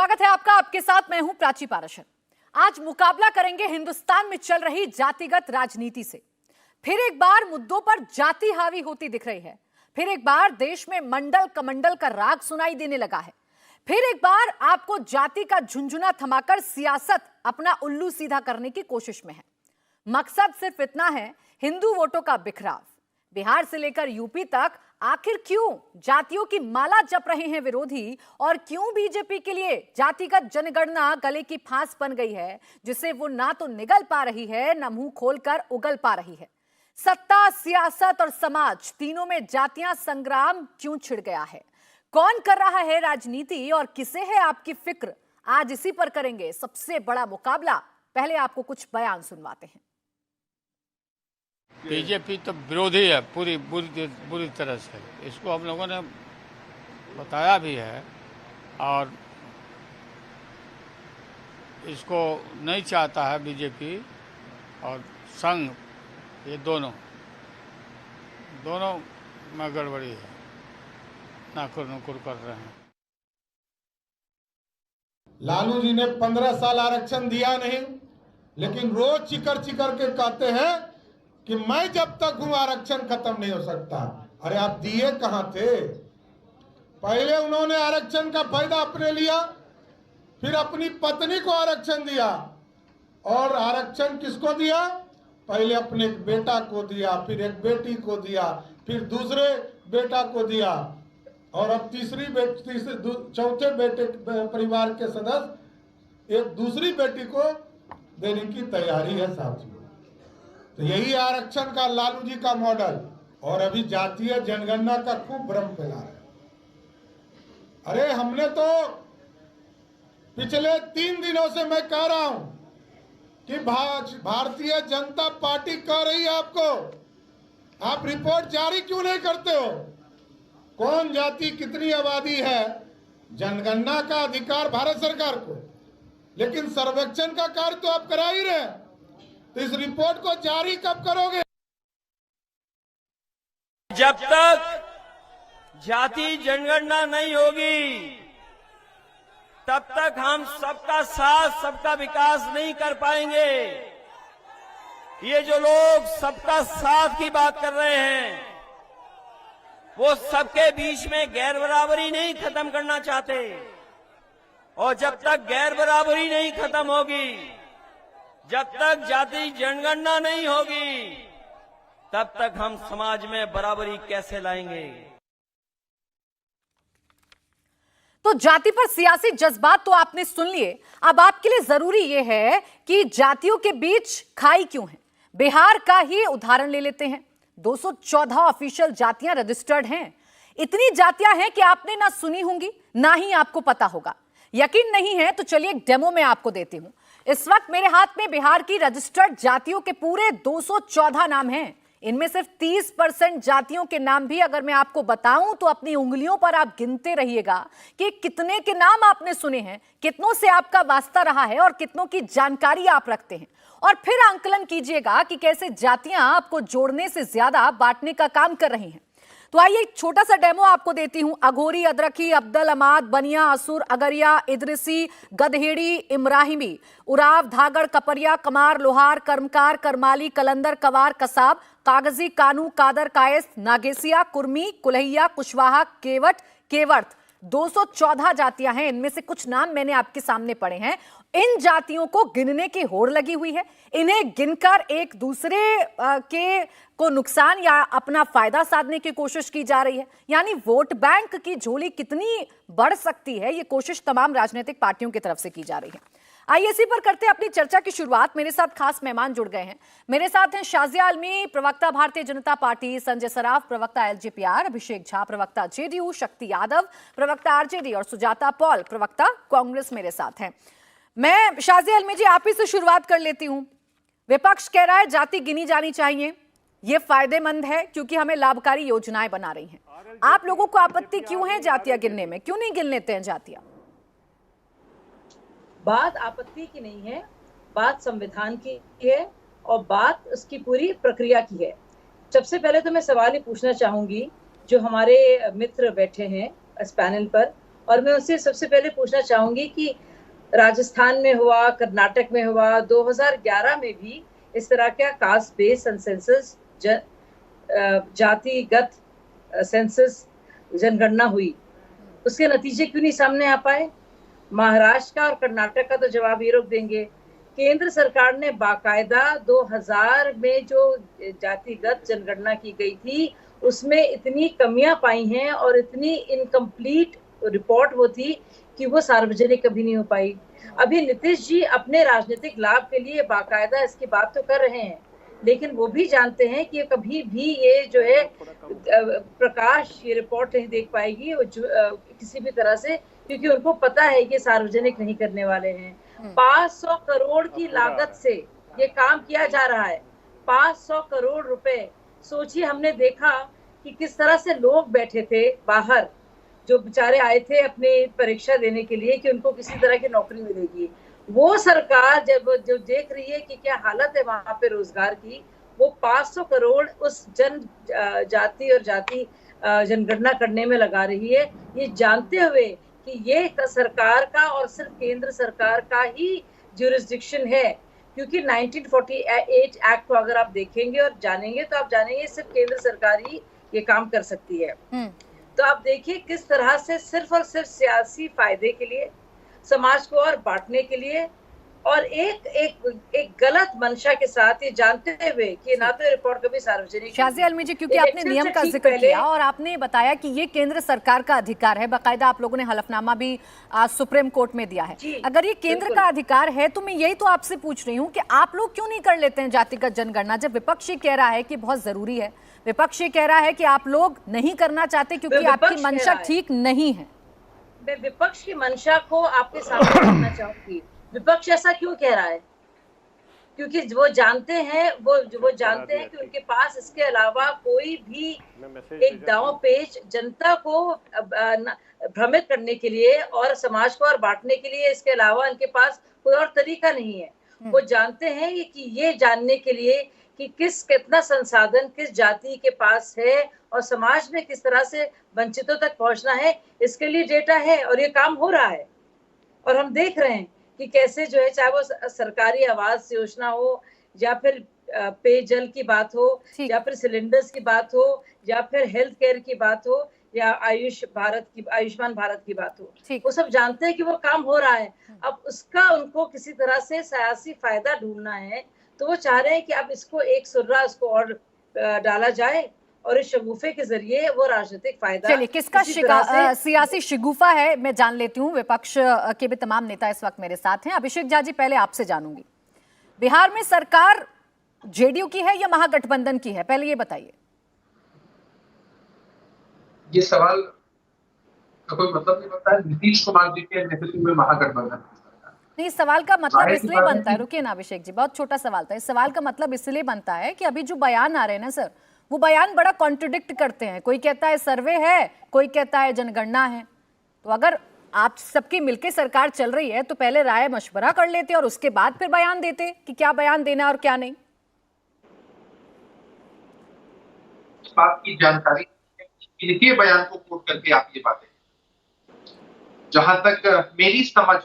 स्वागत है आपका। आपके साथ मैं हूं प्राची पाराशर। आज मुकाबला करेंगे हिंदुस्तान में चल रही जातिगत राजनीति से। फिर एक बार मुद्दों पर जाति हावी होती दिख रही है। फिर एक बार देश में मंडल कमंडल का राग सुनाई देने लगा है। फिर एक बार आपको जाति का झुंझुना थमाकर सियासत अपना उल्लू सीधा करने की कोशिश में है। मकसद सिर्फ इतना है, हिंदू वोटों का बिखराव। बिहार से लेकर यूपी तक आखिर क्यों जातियों की माला जप रहे हैं विरोधी, और क्यों बीजेपी के लिए जातिगत जनगणना गले की फांस बन गई है, जिसे वो ना तो निगल पा रही है, ना मुंह खोलकर उगल पा रही है। सत्ता, सियासत और समाज तीनों में जातियां संग्राम क्यों छिड़ गया है? कौन कर रहा है राजनीति और किसे है आपकी फिक्र? आज इसी पर करेंगे सबसे बड़ा मुकाबला। पहले आपको कुछ बयान सुनवाते हैं। बीजेपी तो विरोधी है बुरी तरह से। इसको हम लोगों ने बताया भी है और इसको नहीं चाहता है बीजेपी और संघ। ये दोनों में गड़बड़ी है, नाकुर नुकुर कर रहे हैं। लालू जी ने 15 साल आरक्षण दिया नहीं, लेकिन रोज चिकर के कहते हैं कि मैं जब तक हूं आरक्षण खत्म नहीं हो सकता। अरे आप दिए कहां थे? पहले उन्होंने आरक्षण का फायदा अपने लिया, फिर अपनी पत्नी को आरक्षण दिया। और आरक्षण किसको दिया? पहले अपने एक बेटा को दिया, फिर एक बेटी को दिया, फिर दूसरे बेटा को दिया, और अब चौथे बेटे परिवार के सदस्य एक दूसरी बेटी को देने की तैयारी है साथियों। तो यही आरक्षण का लालू जी का मॉडल। और अभी जातीय जनगणना का खूब भ्रम फैला रहे। अरे हमने तो पिछले 3 दिनों से मैं कह रहा हूं कि भारतीय जनता पार्टी कह रही है आपको, आप रिपोर्ट जारी क्यों नहीं करते हो? कौन जाति कितनी आबादी है, जनगणना का अधिकार भारत सरकार को, लेकिन सर्वेक्षण का कार्य तो आप करा ही रहे। तो इस रिपोर्ट को जारी कब करोगे? जब तक जाति जनगणना नहीं होगी, तब तक हम सबका साथ, सबका विकास नहीं कर पाएंगे। ये जो लोग सबका साथ की बात कर रहे हैं, वो सबके बीच में गैर बराबरी नहीं खत्म करना चाहते। और जब तक गैर बराबरी नहीं खत्म होगी, जब तक जाति जनगणना नहीं होगी, तब तक हम समाज में बराबरी कैसे लाएंगे? तो जाति पर सियासी जज्बात तो आपने सुन लिए। अब आपके लिए जरूरी यह है कि जातियों के बीच खाई क्यों है। बिहार का ही उदाहरण ले लेते हैं। 214 ऑफिशियल जातियां रजिस्टर्ड हैं। इतनी जातियां हैं कि आपने ना सुनी होंगी, ना ही आपको पता होगा। यकीन नहीं है तो चलिए एक डेमो में आपको देती हूं। इस वक्त मेरे हाथ में बिहार की रजिस्टर्ड जातियों के पूरे 214 नाम हैं। इनमें सिर्फ 30% जातियों के नाम भी अगर मैं आपको बताऊं तो अपनी उंगलियों पर आप गिनते रहिएगा कि कितने के नाम आपने सुने हैं, कितनों से आपका वास्ता रहा है और कितनों की जानकारी आप रखते हैं। और फिर आंकलन कीजिएगा कि कैसे जातियां आपको जोड़ने से ज्यादा बांटने का काम कर रही हैं। तो आइए एक छोटा सा डेमो आपको देती हूं। अघोरी, अदरखी, अब्दल, अमाद, बनिया, असुर, अगरिया, इदरिसी, गधेड़ी, इमराहिमी, उराव, धागड़, कपरिया, कमार, लोहार, कर्मकार, करमाली, कलंदर, कवार, कसाब, कागजी, कानू, कादर, कायस, नागेसिया, कुर्मी, कुल्हैया, कुशवाहा, केवट, केवर्त। 214 जातियां हैं। इनमें से कुछ नाम मैंने आपके सामने पढ़े हैं। इन जातियों को गिनने की होड़ लगी हुई है। इन्हें गिनकर एक दूसरे के को नुकसान या अपना फायदा साधने की कोशिश की जा रही है। यानी वोट बैंक की झोली कितनी बढ़ सकती है, ये कोशिश तमाम राजनीतिक पार्टियों की तरफ से की जा रही है। आइए इसी पर करते हैं अपनी चर्चा की शुरुआत। मेरे साथ खास मेहमान जुड़ गए हैं। मेरे साथ हैं शाजिया आलमी, प्रवक्ता भारतीय जनता पार्टी, संजय सराफ, प्रवक्ता एलजेपीआर, अभिषेक झा, प्रवक्ता जेडीयू, शक्ति यादव, प्रवक्ता आरजेडी, और सुजाता पॉल, प्रवक्ता कांग्रेस मेरे साथ हैं। मैं शाजिया आलमी जी आप ही से शुरुआत कर लेती हूं। विपक्ष कह रहा है जाति गिनी जानी चाहिए, यह फायदेमंद है क्योंकि हमें लाभकारी योजनाएं बना रही हैं। आप लोगों को आपत्ति क्यों है जातियां गिनने में? क्यों नहीं गिन लेते हैं जातियां? बात आपत्ति की नहीं है, बात संविधान की है और बात उसकी पूरी प्रक्रिया की है। सबसे पहले तो मैं सवाल ही पूछना चाहूंगी, जो हमारे मित्र बैठे हैं इस पैनल पर, और मैं उससे सबसे पहले पूछना चाहूंगी कि राजस्थान में हुआ, कर्नाटक में हुआ, 2011 में भी इस तरह का कास्ट बेस्ड सेंसस, जातिगत सेंसस जनगणना हुई, उसके नतीजे क्यों नहीं सामने आ पाए? महाराष्ट्र का और कर्नाटक का तो जवाब ये लोग देंगे। केंद्र सरकार ने बाकायदा 2000 में जो जातिगत जनगणना की गई थी उसमें इतनी कमियां पाई हैं और इतनी इनकम्प्लीट रिपोर्ट वो थी कि वो सार्वजनिक कभी नहीं हो पाई। अभी नीतीश जी अपने राजनीतिक लाभ के लिए बाकायदा इसकी बात तो कर रहे हैं, लेकिन वो भी जानते हैं कि कभी भी ये जो है प्रकाश ये रिपोर्ट नहीं देख पाएगी किसी भी तरह से, क्योंकि उनको पता है कि सार्वजनिक नहीं करने वाले हैं। 500 करोड़ की लागत से ये काम किया जा रहा है, 500 करोड़ रुपए। सोचिए, हमने देखा कि किस तरह से लोग बैठे थे बाहर, जो बेचारे आए थे अपनी परीक्षा देने के लिए कि उनको किसी तरह की नौकरी मिलेगी। वो सरकार जो देख रही है कि क्या हालत है वहां पे रोजगार की, वो 500 करोड़ उस जाति और जाति जनगणना करने में लगा रही है, ये जानते हुए कि ये सरकार का और सिर्फ केंद्र सरकार का ही ज्यूरिसडिक्शन है। क्योंकि 1948 एक्ट को अगर आप देखेंगे और जानेंगे तो आप जानेंगे सिर्फ केंद्र सरकार ही ये काम कर सकती है। तो आप देखिए किस तरह से सिर्फ और सिर्फ सियासी फायदे के लिए, समाज को और बांटने के लिए, और एक गलत मंशा के साथ, ये जानते हुए कि ना तो रिपोर्ट कभी सार्वजनिक। शाज़िया आलमी जी, क्योंकि आपने नियम का जिक्र किया और आपने बताया कि ये केंद्र सरकार का अधिकार है, बाकायदा आप लोगों ने हलफनामा भी आज सुप्रीम कोर्ट में दिया है। अगर ये केंद्र का अधिकार है तो मैं यही तो आपसे पूछ रही हूँ कि आप लोग क्यों नहीं कर लेते हैं जातिगत जनगणना, जब विपक्ष ये कह रहा है कि बहुत जरूरी है, विपक्ष ये कह रहा है कि आप लोग नहीं करना चाहते क्योंकि आपकी मंशा ठीक नहीं है। मैं विपक्ष की मंशा को आपके सामने रखना चाहूंगी। विपक्ष ऐसा क्यों कह रहा है? क्योंकि वो जानते हैं कि उनके पास इसके अलावा कोई भी एक दांव पेच जनता को भ्रमित करने के लिए और समाज को और बांटने के लिए, इसके अलावा उनके पास कोई और तरीका नहीं है। वो जानते हैं कि ये जानने के लिए कि कितना संसाधन किस जाति के पास है और समाज में किस तरह से वंचितों तक पहुंचना है, इसके लिए डेटा है और ये काम हो रहा है। और हम देख रहे हैं कि कैसे जो है, चाहे वो सरकारी आवास योजना हो या फिर पेयजल की बात हो या फिर सिलेंडर्स की बात हो या फिर हेल्थ केयर की बात हो या आयुष्मान भारत की बात हो, वो सब जानते हैं कि वो काम हो रहा है। अब उसका उनको किसी तरह से सियासी फायदा ढूंढना है, तो वो चाह रहे हैं कि अब इसको एक सुर्रा उसको और डाला जाए और इस शगुफे के जरिए वो राजनीतिक फायदा। चलिए, किसका सियासी शगुफा है मैं जान लेती हूँ। विपक्ष के भी तमाम नेता इस वक्त मेरे साथ हैं। अभिषेक झा जी, पहले आपसे जानूंगी, बिहार में सरकार जेडीयू की है या महागठबंधन की है, पहले ये बताइए। ये सवाल का कोई मतलब नहीं बनता है। नीतीश कुमार जी के नेतृत्व में महागठबंधन, नहीं, सवाल का मतलब इसलिए बनता है, रुकिए ना अभिषेक जी, बहुत छोटा सवाल था। इस सवाल का मतलब इसलिए बनता है कि अभी जो बयान आ रहे हैं ना सर, वो बयान बड़ा कॉन्ट्रडिक्ट करते हैं। कोई कहता है सर्वे है, कोई कहता है जनगणना है। तो अगर आप सबकी मिलकर सरकार चल रही है तो पहले राय मशवरा कर लेते और उसके बाद फिर बयान देते कि क्या बयान देना और क्या नहीं। इस बात की जानकारी इनके बयान को कोट करके आप ये बातें, जहां तक मेरी समझ,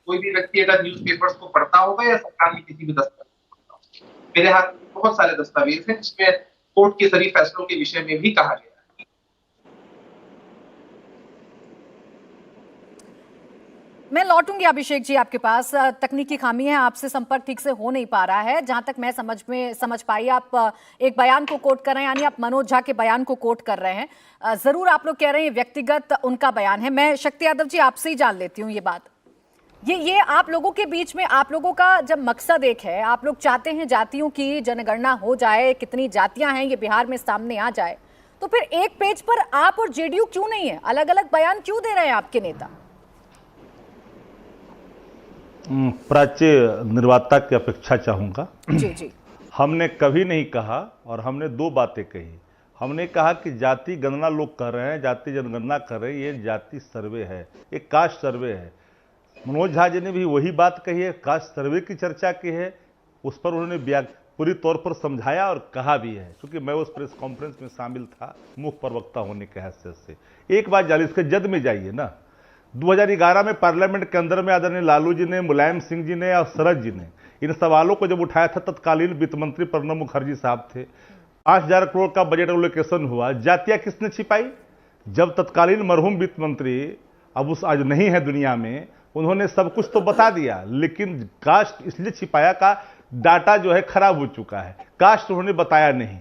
कोई भी व्यक्ति अगर न्यूज़पेपर्स को पढ़ता होगा या सरकार के किसी भी दस्तावेज, मेरे हाथ में बहुत सारे दस्तावेज हैं जिसमें कोर्ट के सभी फैसलों के विषय में भी कहा गया है। मैं लौटूंगी अभिषेक जी आपके पास, तकनीकी खामी है, आपसे संपर्क ठीक से हो नहीं पा रहा है। जहां तक मैं समझ पाई, आप एक बयान को कोट कर रहे हैं, यानी आप मनोज झा के बयान को कोट कर रहे हैं। जरूर आप लोग कह रहे हैं व्यक्तिगत उनका बयान है। मैं शक्ति यादव जी आपसे ही जान लेती हूँ ये बात। ये आप लोगों के बीच में, आप लोगों का जब मकसद एक है, आप लोग चाहते हैं जातियों की जनगणना हो जाए, कितनी जातियां हैं ये बिहार में सामने आ जाए, तो फिर एक पेज पर आप और जेडीयू क्यों नहीं है? अलग अलग बयान क्यों दे रहे हैं आपके नेता? प्राच्य निर्वाता की अपेक्षा चाहूंगा। जी जी, हमने कभी नहीं कहा, और हमने दो बातें कही। हमने कहा कि जाति गणना लोग कर रहे हैं, जाति जनगणना कर रहे हैं, ये जाति सर्वे है, एक कास्ट सर्वे है। मनोज झा जी ने भी वही बात कही है, कास्ट सर्वे की चर्चा की है, उस पर उन्होंने पूरी तौर पर समझाया और कहा भी है। क्योंकि मैं उस प्रेस कॉन्फ्रेंस में शामिल था मुख्य प्रवक्ता होने के हैसियत से। एक बात जानिए, इसके जद में जाइए ना, 2011 में पार्लियामेंट के अंदर में आदरणीय लालू जी ने, मुलायम सिंह जी ने और शरद जी ने इन सवालों को जब उठाया था, तत्कालीन वित्त मंत्री प्रणब मुखर्जी साहब थे। 5000 करोड़ का बजट एलोकेशन हुआ, जातियां किसने छिपाई? जब तत्कालीन मरहूम वित्त मंत्री अब उस आज नहीं है दुनिया में, उन्होंने सब कुछ तो बता दिया, लेकिन कास्ट इसलिए छिपाया का डाटा जो है खराब हो चुका है, कास्ट उन्होंने बताया नहीं।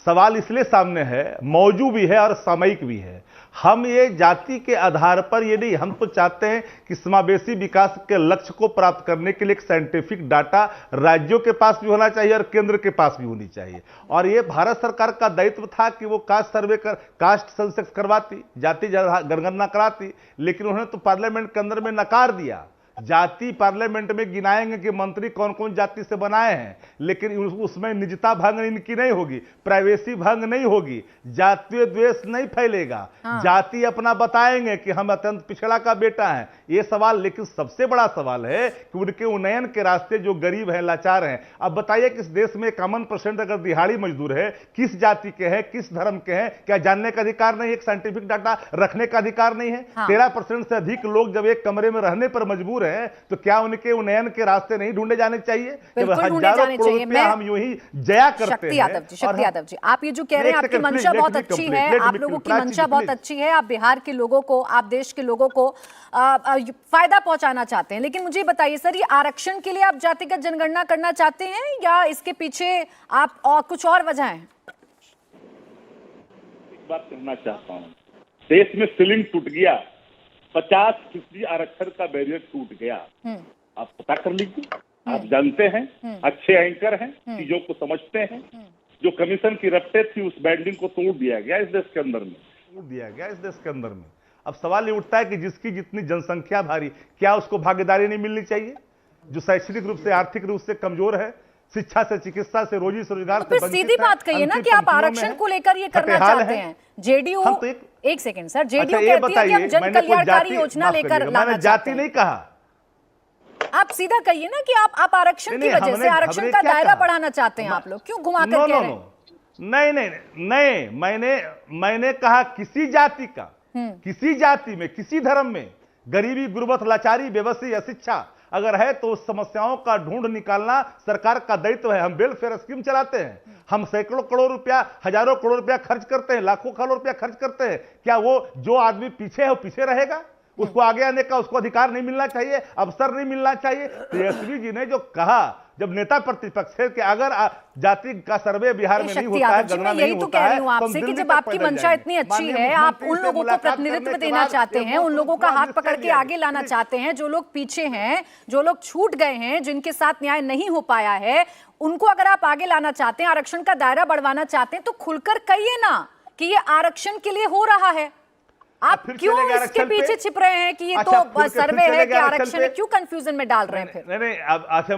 सवाल इसलिए सामने है, मौजूद भी है और सामयिक भी है। हम ये जाति के आधार पर ये नहीं, हम तो चाहते हैं कि समावेशी विकास के लक्ष्य को प्राप्त करने के लिए एक साइंटिफिक डाटा राज्यों के पास भी होना चाहिए और केंद्र के पास भी होनी चाहिए। और ये भारत सरकार का दायित्व था कि वो कास्ट सर्वे कास्ट सेंसस करवाती, जाति जनगणना कराती, लेकिन उन्होंने तो पार्लियामेंट के अंदर में नकार दिया। जाति पार्लियामेंट में गिनाएंगे कि मंत्री कौन कौन जाति से बनाए हैं, लेकिन उसमें निजता भंग इनकी नहीं होगी, प्राइवेसी भंग नहीं होगी, जातीय द्वेष नहीं फैलेगा। जाति अपना बताएंगे कि हम अत्यंत पिछड़ा का बेटा है, ये सवाल। लेकिन सबसे बड़ा सवाल है कि उनके उन्नयन के रास्ते जो गरीब हैं, लाचार हैं। अब बताइए कि इस देश में 51% अगर दिहाड़ी मजदूर है, किस जाति के हैं, किस धर्म के हैं, क्या जानने का अधिकार नहीं है? एक साइंटिफिक डाटा रखने का अधिकार नहीं है? 13% से अधिक लोग जब एक कमरे में रहने पर मजबूर है, तो क्या उनके उन्नयन के रास्ते नहीं ढूंढे जाने चाहिए? जब हजारों करोड़ रुपया हम यूं ही जया करते शक्ति यादव जी, आप ये जो कह रहे हैं, आपकी मंशा बहुत अच्छी है, आप लोगों की मंशा बहुत अच्छी है, आप बिहार के लोगों को, आप देश के लोगों को फायदा पहुंचाना चाहते हैं। लेकिन मुझे बताइए सर, ये आरक्षण के लिए आप जातिगत जनगणना करना चाहते हैं या इसके पीछे आप और कुछ और वजह है? एक बात कहना चाहता हूँ, देश में सीलिंग टूट गया, 50% आरक्षण का बैरियर टूट गया। आप पता कर लीजिए, आप जानते हैं, अच्छे एंकर हैं, चीजों को समझते हैं। जो कमीशन की रफ्ते थी, उस बैंडिंग को तोड़ दिया गया इस देश के अंदर में। अब सवाल ये उठता है कि जिसकी जितनी जनसंख्या भारी, क्या उसको भागीदारी नहीं मिलनी चाहिए? जो शैक्षणिक रूप से, आर्थिक रूप से कमजोर है, शिक्षा से, चिकित्सा से, रोजी से, रोजगार से वंचित है। सीधी बात कहिए ना कि आप आरक्षण को लेकर ये करना चाहते हैं। जेडीयू, एक सेकंड सर, जेडीयू कहती है कि हम जन कल्याणकारी योजना लेकर लाना चाहते हैं। जाति नहीं कहा, आप सीधा कहिए ना कि आप आरक्षण की वजह से आरक्षण का दायरा बढ़ाना चाहते हैं। आप लोग क्यों घुमा कर कह रहे हैं? नहीं, मैंने कहा किसी जाति का, किसी जाति में, किसी धर्म में गरीबी, गुर्बत, लाचारी, बेबसी, अशिक्षा अगर है तो उस समस्याओं का ढूंढ निकालना सरकार का दायित्व है। हम वेलफेयर स्कीम चलाते हैं, हम सैकड़ों करोड़ रुपया, हजारों करोड़ रुपया खर्च करते हैं, लाखों करोड़ रुपया खर्च करते हैं। क्या वो जो आदमी पीछे है वो पीछे रहेगा? उसको आगे आने का उसको अधिकार नहीं मिलना चाहिए, अवसर नहीं मिलना चाहिए? तेजस्वी जी ने जो कहा, जब नेता प्रतिपक्ष है कि अगर जाति का सर्वे बिहार में नहीं होता है, गणना नहीं होता है, तो आपसे कि जब आपकी मंशा इतनी अच्छी है, आप उन लोगों को प्रतिनिधित्व देना चाहते हैं, उन लोगों का हाथ पकड़ के आगे लाना चाहते हैं, जो लोग पीछे हैं, जो लोग छूट गए हैं, जिनके साथ न्याय नहीं हो पाया है, उनको अगर आप आगे लाना चाहते हैं, आरक्षण का दायरा बढ़वाना चाहते हैं, तो खुलकर कहिए ना कि ये आरक्षण के लिए हो रहा है। आप क्यों इसके पीछे छिप रहे हैं कि ये तो सर्वे है कि आरक्षण है? क्यों कंफ्यूजन में डाल रहे हैं फिर? नहीं, अब अच्छा,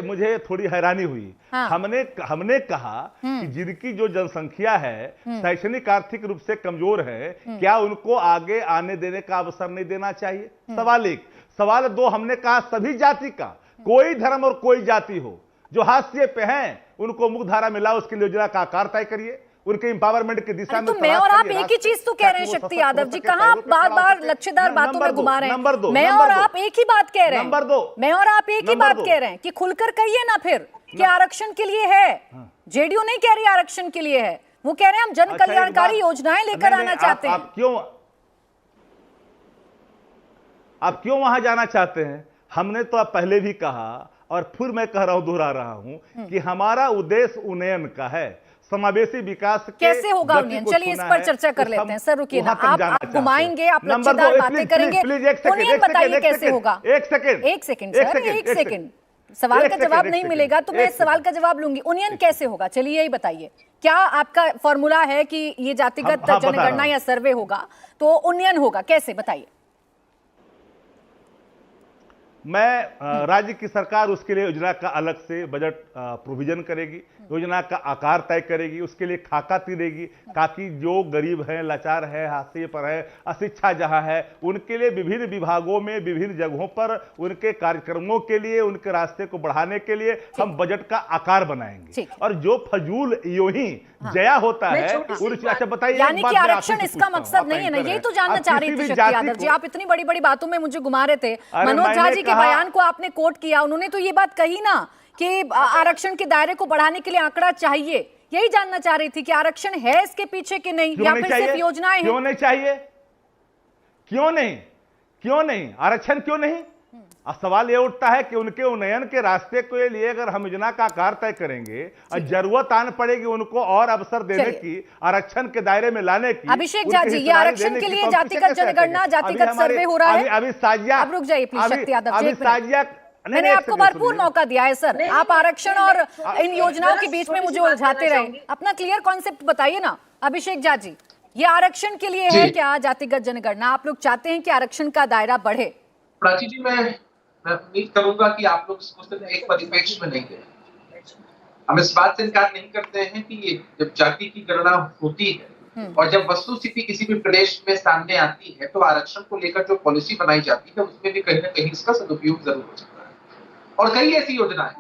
मुझे थोड़ी हैरानी हुई। हमने कहा कि जिनकी जो जनसंख्या है, शैक्षणिक आर्थिक रूप से कमजोर है, क्या उनको आगे आने देने का अवसर नहीं देना चाहिए? सवाल एक। सवाल दो, हमने कहा सभी जाति का, कोई धर्म और कोई जाति हो, जो हाशिए पे हैं, उनको मुख्यधारा मिला, उसकी योजना का आकार तय करिए, उनके एम्पावरमेंट की दिशा में। तो मैं और आप एक ही चीज तो कह रहे हैं शक्ति यादव जी, कहां आप बार-बार लक्ष्यदार बातों में घुमा रहे हैं? मैं और आप एक ही बात कह रहे हैं। मैं और आप एक ही बात कह रहे हैं कि खुलकर कहिए ना फिर कि आरक्षण के लिए है। जेडीयू नहीं कह रही आरक्षण के लिए है, वो कह रहे हैं हम जन कल्याणकारी योजनाएं लेकर आना चाहते हैं। आप क्यों वहां जाना चाहते हैं? हमने तो पहले भी कहा और फिर मैं कह रहा हूं, दोहरा रहा हूं कि हमारा उद्देश्य उन्नयन का है, समावेशी विकास। कैसे होगा उन्नयन? चलिए इस पर चर्चा कर लेते हैं। सर रुकिए ना, आप घुमाएंगे, आप लक्ष्यदार बातें करेंगे, उन्नयन बताइए कैसे होगा? एक सेकंड सर, एक सेकंड। सवाल का जवाब नहीं मिलेगा तो मैं इस सवाल का जवाब लूंगी। उन्नयन कैसे होगा? चलिए यही बताइए, क्या आपका फॉर्मूला है कि ये जातिगत जनगणना या सर्वे होगा तो उन्नयन होगा? कैसे बताइए? मैं राज्य की सरकार उसके लिए योजना का अलग से बजट प्रोविजन करेगी, योजना का आकार तय करेगी, उसके लिए खाका देगी, ताकि जो गरीब हैं, लाचार है, हाशिए पर है, अशिक्षा जहां है, उनके लिए विभिन्न विभागों में विभिन्न जगहों पर उनके कार्यक्रमों के लिए, उनके रास्ते को बढ़ाने के लिए हम बजट का आकार बनाएंगे। और जो फजूल यूं ही जया होता है, अच्छा बताइए, यानी कि आरक्षण इसका मकसद नहीं है ना, यही तो जानना चाह रही थी शक्ति यादव जी। आप इतनी बड़ी बड़ी बातों में मुझे घुमा रहे थे। मनोज झा जी के बयान को आपने कोट किया, उन्होंने तो ये बात कही ना कि आरक्षण के दायरे को बढ़ाने के लिए आंकड़ा चाहिए। यही जानना चाह रही थी कि आरक्षण है इसके पीछे कि नहीं, या फिर सिर्फ योजनाएं हैं? क्यों नहीं चाहिए? क्यों नहीं आरक्षण क्यों नहीं? सवाल ये उठता है कि उनके उन्नयन के रास्ते के लिए अगर हम योजना का आकार तय करेंगे और जरूरत आन पड़ेगी उनको और अवसर देने की, आरक्षण के दायरे में लाने की। अभिषेक झा जी, ये आरक्षण के लिए जातिगत जनगणना, जातिगत सर्वे हो रहा है। अभी साजिया, अब रुक जाइए प्लीज शक्ति यादव जी, साजिया, मैंने आपको भरपूर मौका दिया है सर। आप आरक्षण और इन योजनाओं के बीच में मुझे उलझाते रहे। अपना क्लियर कॉन्सेप्ट बताइए ना अभिषेक झा जी। ये आरक्षण के लिए है क्या जातिगत जनगणना? आप लोग चाहते हैं कि आरक्षण का दायरा बढ़े? प्राची जी, मैं उम्मीद करूंगा कि आप लोग इसको सिर्फ एक परिप्रेक्ष्य में नहीं दें। हम इस बात से इनकार नहीं करते हैं कि ये जब जाति की गणना होती है और जब वस्तुस्थिति किसी भी प्रदेश में सामने आती है, तो आरक्षण को लेकर जो पॉलिसी बनाई जाती है उसमें भी कहीं ना कहीं इसका सदुपयोग जरूर हो सकता है। और कई ऐसी योजनाएं,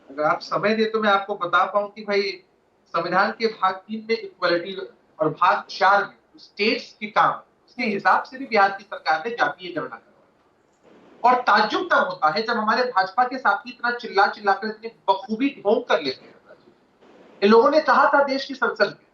अगर आप समय दे तो मैं आपको बता पाऊं कि भाई संविधान के भाग 3 में इक्वालिटी और भाग 4 में स्टेट्स के काम, उसके हिसाब से भी बिहार की सरकार ने जातीय गणना करवाई। और ताज्जुब तब होता है जब हमारे भाजपा के साथी इतना चिल्ला कर इतनी बखूबी ढोंग कर लेते हैं। इन लोगों ने कहा था देश की संसद में,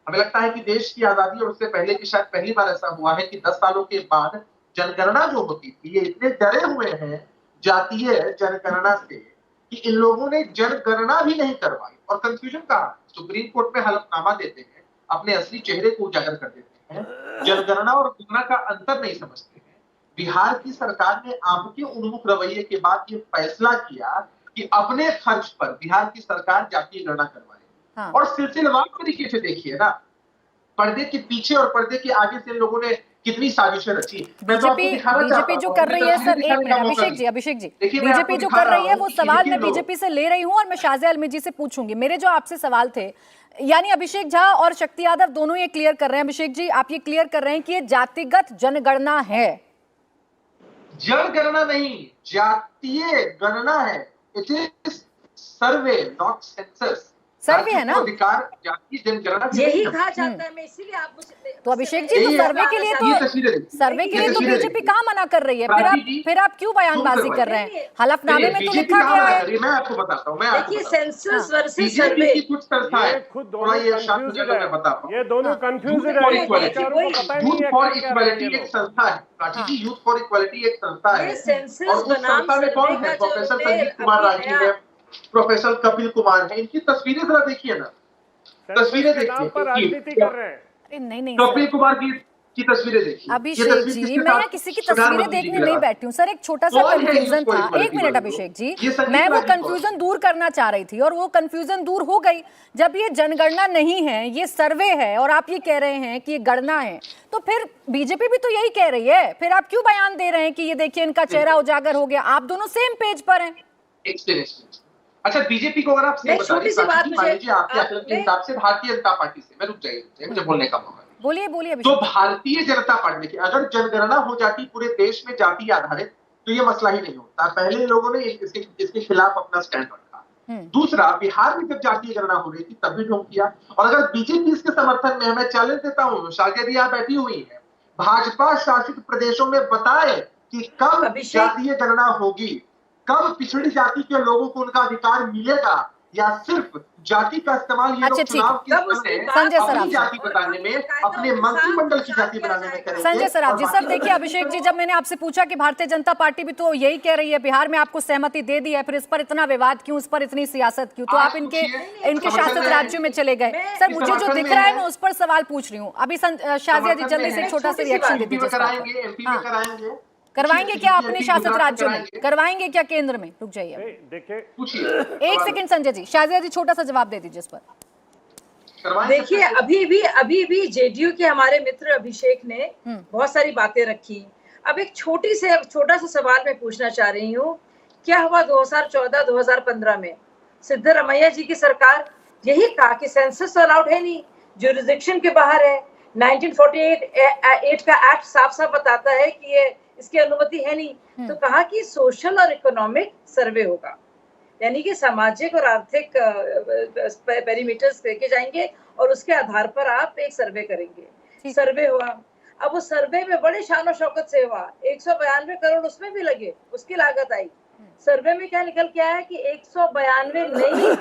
हमें लगता है कि देश की आजादी और उससे पहले की शायद पहली बार ऐसा हुआ है कि 10 सालों के बाद जनगणना जो होती थी, ये इतने डरे हुए हैं जातीय जनगणना से कि इन लोगों ने जनगणना भी नहीं करवाई। और कंफ्यूजन कहा, सुप्रीम कोर्ट में हलफनामा देते हैं, अपने असली चेहरे को उजागर कर देते हैं, जनगणना और गणना का अंतर नहीं समझते हैं। बिहार की सरकार ने आपके उन्मुख रवैये के बाद ये फैसला किया कि अपने खर्च पर बिहार की सरकार जातीय गणना करवाए। और सिलसिलेवार तरीके से देखिए ना, पर्दे के पीछे और पर्दे के आगे से लोगों ने कितनी साजिशें रची। बीजेपी जो कर रही है सर, एक मिनट अभिषेक जी, बीजेपी जो कर रही है वो सवाल मैं बीजेपी से ले रही हूं और मैं शाजिया अलमी जी से पूछूंगी। मेरे जो आपसे सवाल थे, यानी अभिषेक झा और शक्ति यादव दोनों ये क्लियर कर रहे हैं। अभिषेक जी, आप ये क्लियर कर रहे हैं कि ये जातिगत जनगणना है, जनगणना नहीं, जातीय गणना है। It is survey not census. Survey है ना, अधिकार जातीय जनगणना यही कहा जाता है। मैं इसीलिए आप मुझे तो अभिषेक जी, तो सर्वे के लिए तो बीजेपी कहाँ मना कर रही है? फिर आप क्यों बयानबाजी कर रहे हैं? हलफनामे में तो लिखा गया है। मैं आपको बताता हूँ, देखिए सेंसस वर्सेस सर्वे की कुछ संस्थाएं थोड़ा ये शांत जगह में बता पाऊँ, ये दोनों कंफ्यूज है। यूथ फॉर इक्वालिटी एक संस्था है, प्राची जी, यूथ फॉर इक्वालिटी एक संस्था है। और उस संस्था में कौन है? प्रोफेसर संजीव कुमार राजीव है, प्रोफेसर कपिल कुमार है। इनकी तस्वीरें जरा देखिए ना, तस्वीरें देखिए, नहीं कपिल कुमार की तस्वीरें देखिए। अभिषेक जी, मैं किसी की तस्वीरें देखने नहीं बैठी हूँ सर, एक छोटा सा कंफ्यूजन था। एक मिनट अभिषेक जी, मैं वो कंफ्यूजन दूर करना चाह रही थी और वो कंफ्यूजन दूर हो गई जब ये जनगणना नहीं है, ये सर्वे है और आप ये कह रहे हैं कि ये गणना है। तो फिर बीजेपी भी तो यही कह रही है, फिर आप क्यों बयान दे रहे हैं कि ये देखिए इनका चेहरा उजागर हो गया? आप दोनों सेम पेज पर हैं। अच्छा, बीजेपी को अगर आप आपके आकलन के हिसाब से भारतीय जनता पार्टी से, मैं रुक जाइए, मुझे बोलने का मौका बोलिए। तो भारतीय जनता पार्टी की अगर जनगणना हो जाती पूरे देश में जाति आधारित, तो ये मसला ही नहीं होता। पहले लोगों ने इसके खिलाफ अपना स्टैंड रखा। दूसरा, बिहार में जब जातीय गणना हो रही थी तब भी ढोंग किया। और अगर बीजेपी इसके समर्थन में है, मैं चैलेंज देता हूँ, शाजिया जी आप बैठी हुई है, भाजपा शासित प्रदेशों में बताए कि कब जातीय गणना होगी, कब पिछड़ी जाति के लोगों को उनका अधिकार मिलेगा, या सिर्फ जाति का इस्तेमाल ये लोग चुनाव के समय अपनी जाति बताने में, अपने मंत्रिमंडल की जाति बनाने में करेंगे। संजय सराफ जी, सर देखिए अभिषेक जी, जब मैंने आपसे पूछा कि भारतीय जनता पार्टी भी तो यही कह रही है, बिहार में आपको सहमति दे दी है, फिर इस पर इतना विवाद क्यों, इस पर इतनी सियासत क्यों? तो आप इनके शासित राज्यों में चले गए। सर मुझे जो दिख रहा है मैं उस पर सवाल पूछ रही हूँ। अभी शाजिया जी जल्दी से छोटा सा रिएक्शन दे दीजिए। करवाएंगे क्या अपने शासित राज्यों में? करवाएंगे क्या केंद्र में? रुक जाइए, एक सेकंड संजय जी, शाजिया जी छोटा सा जवाब दे दीजिए इस पर। देखिए, अभी भी जेडीयू के हमारे मित्र अभिषेक ने बहुत सारी बातें रखी। अब एक छोटा सा सवाल मैं पूछना चाह रही हूँ, क्या हुआ 2014-2015 में? सिद्धरमैया जी की सरकार यही कहा कि सेंसस अलाउड है नहीं, जुरिसडिक्शन के बाहर है। 1948 का एक्ट साफ साफ बताता है कि ये इसकी अनुमति है नहीं। तो कहा कि सोशल और इकोनॉमिक सर्वे होगा, यानी कि सामाजिक और आर्थिक पैरामीटर्स लेके जाएंगे और उसके आधार पर आप एक सर्वे करेंगे। सर्वे हुआ, अब उस सर्वे में बड़े शान शौकत से हुआ, 192 करोड़ उसमें भी लगे, उसकी लागत आई। सर्वे में क्या निकल के आया कि 192 नई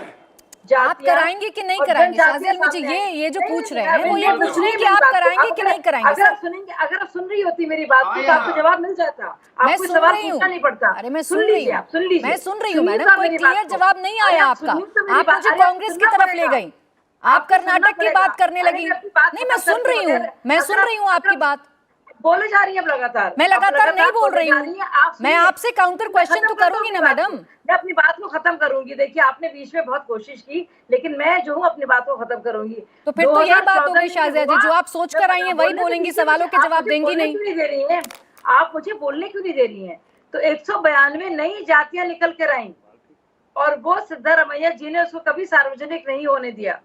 आप कराएंगे कि नहीं कराएंगे? शाजिया मुझे ये जो पूछ रहे हैं वो ये पूछ रहे हैं कि आप कराएंगे कि नहीं कराएंगे? अगर आप सुन रही होती मेरी बात तो आपको जवाब मिल जाता, आपको सवाल पूछना नहीं पड़ता। अरे मैं सुन रही हूँ मैडम, कोई क्लियर जवाब नहीं आया आपका। आप मुझे कांग्रेस की तरफ ले गई, आप कर्नाटक की बात करने लगी। नहीं, मैं सुन रही हूँ आपकी बात। बोले जा रही है लगातार, मैं लगातार नहीं बोल रही हूँ, मैं आपसे काउंटर क्वेश्चन तो करूंगी ना मैडम। मैं अपनी बात को खत्म करूंगी। देखिए, आपने बीच में बहुत कोशिश की, लेकिन मैं जो हूँ अपनी बात को खत्म करूंगी। तो फिर तो यही बात होगी शाजिया जी, जो आप सोच कर आई हैं वही बोलेंगी, सवालों के जवाब देंगी नहीं। क्यों नहीं दे रही हैं आप? मुझे बोलने क्यों नहीं दे रही हैं? तो 192 नई जातियां निकल कर आई और वो सिद्धरमैया जी ने उसको कभी सार्वजनिक नहीं होने दिया।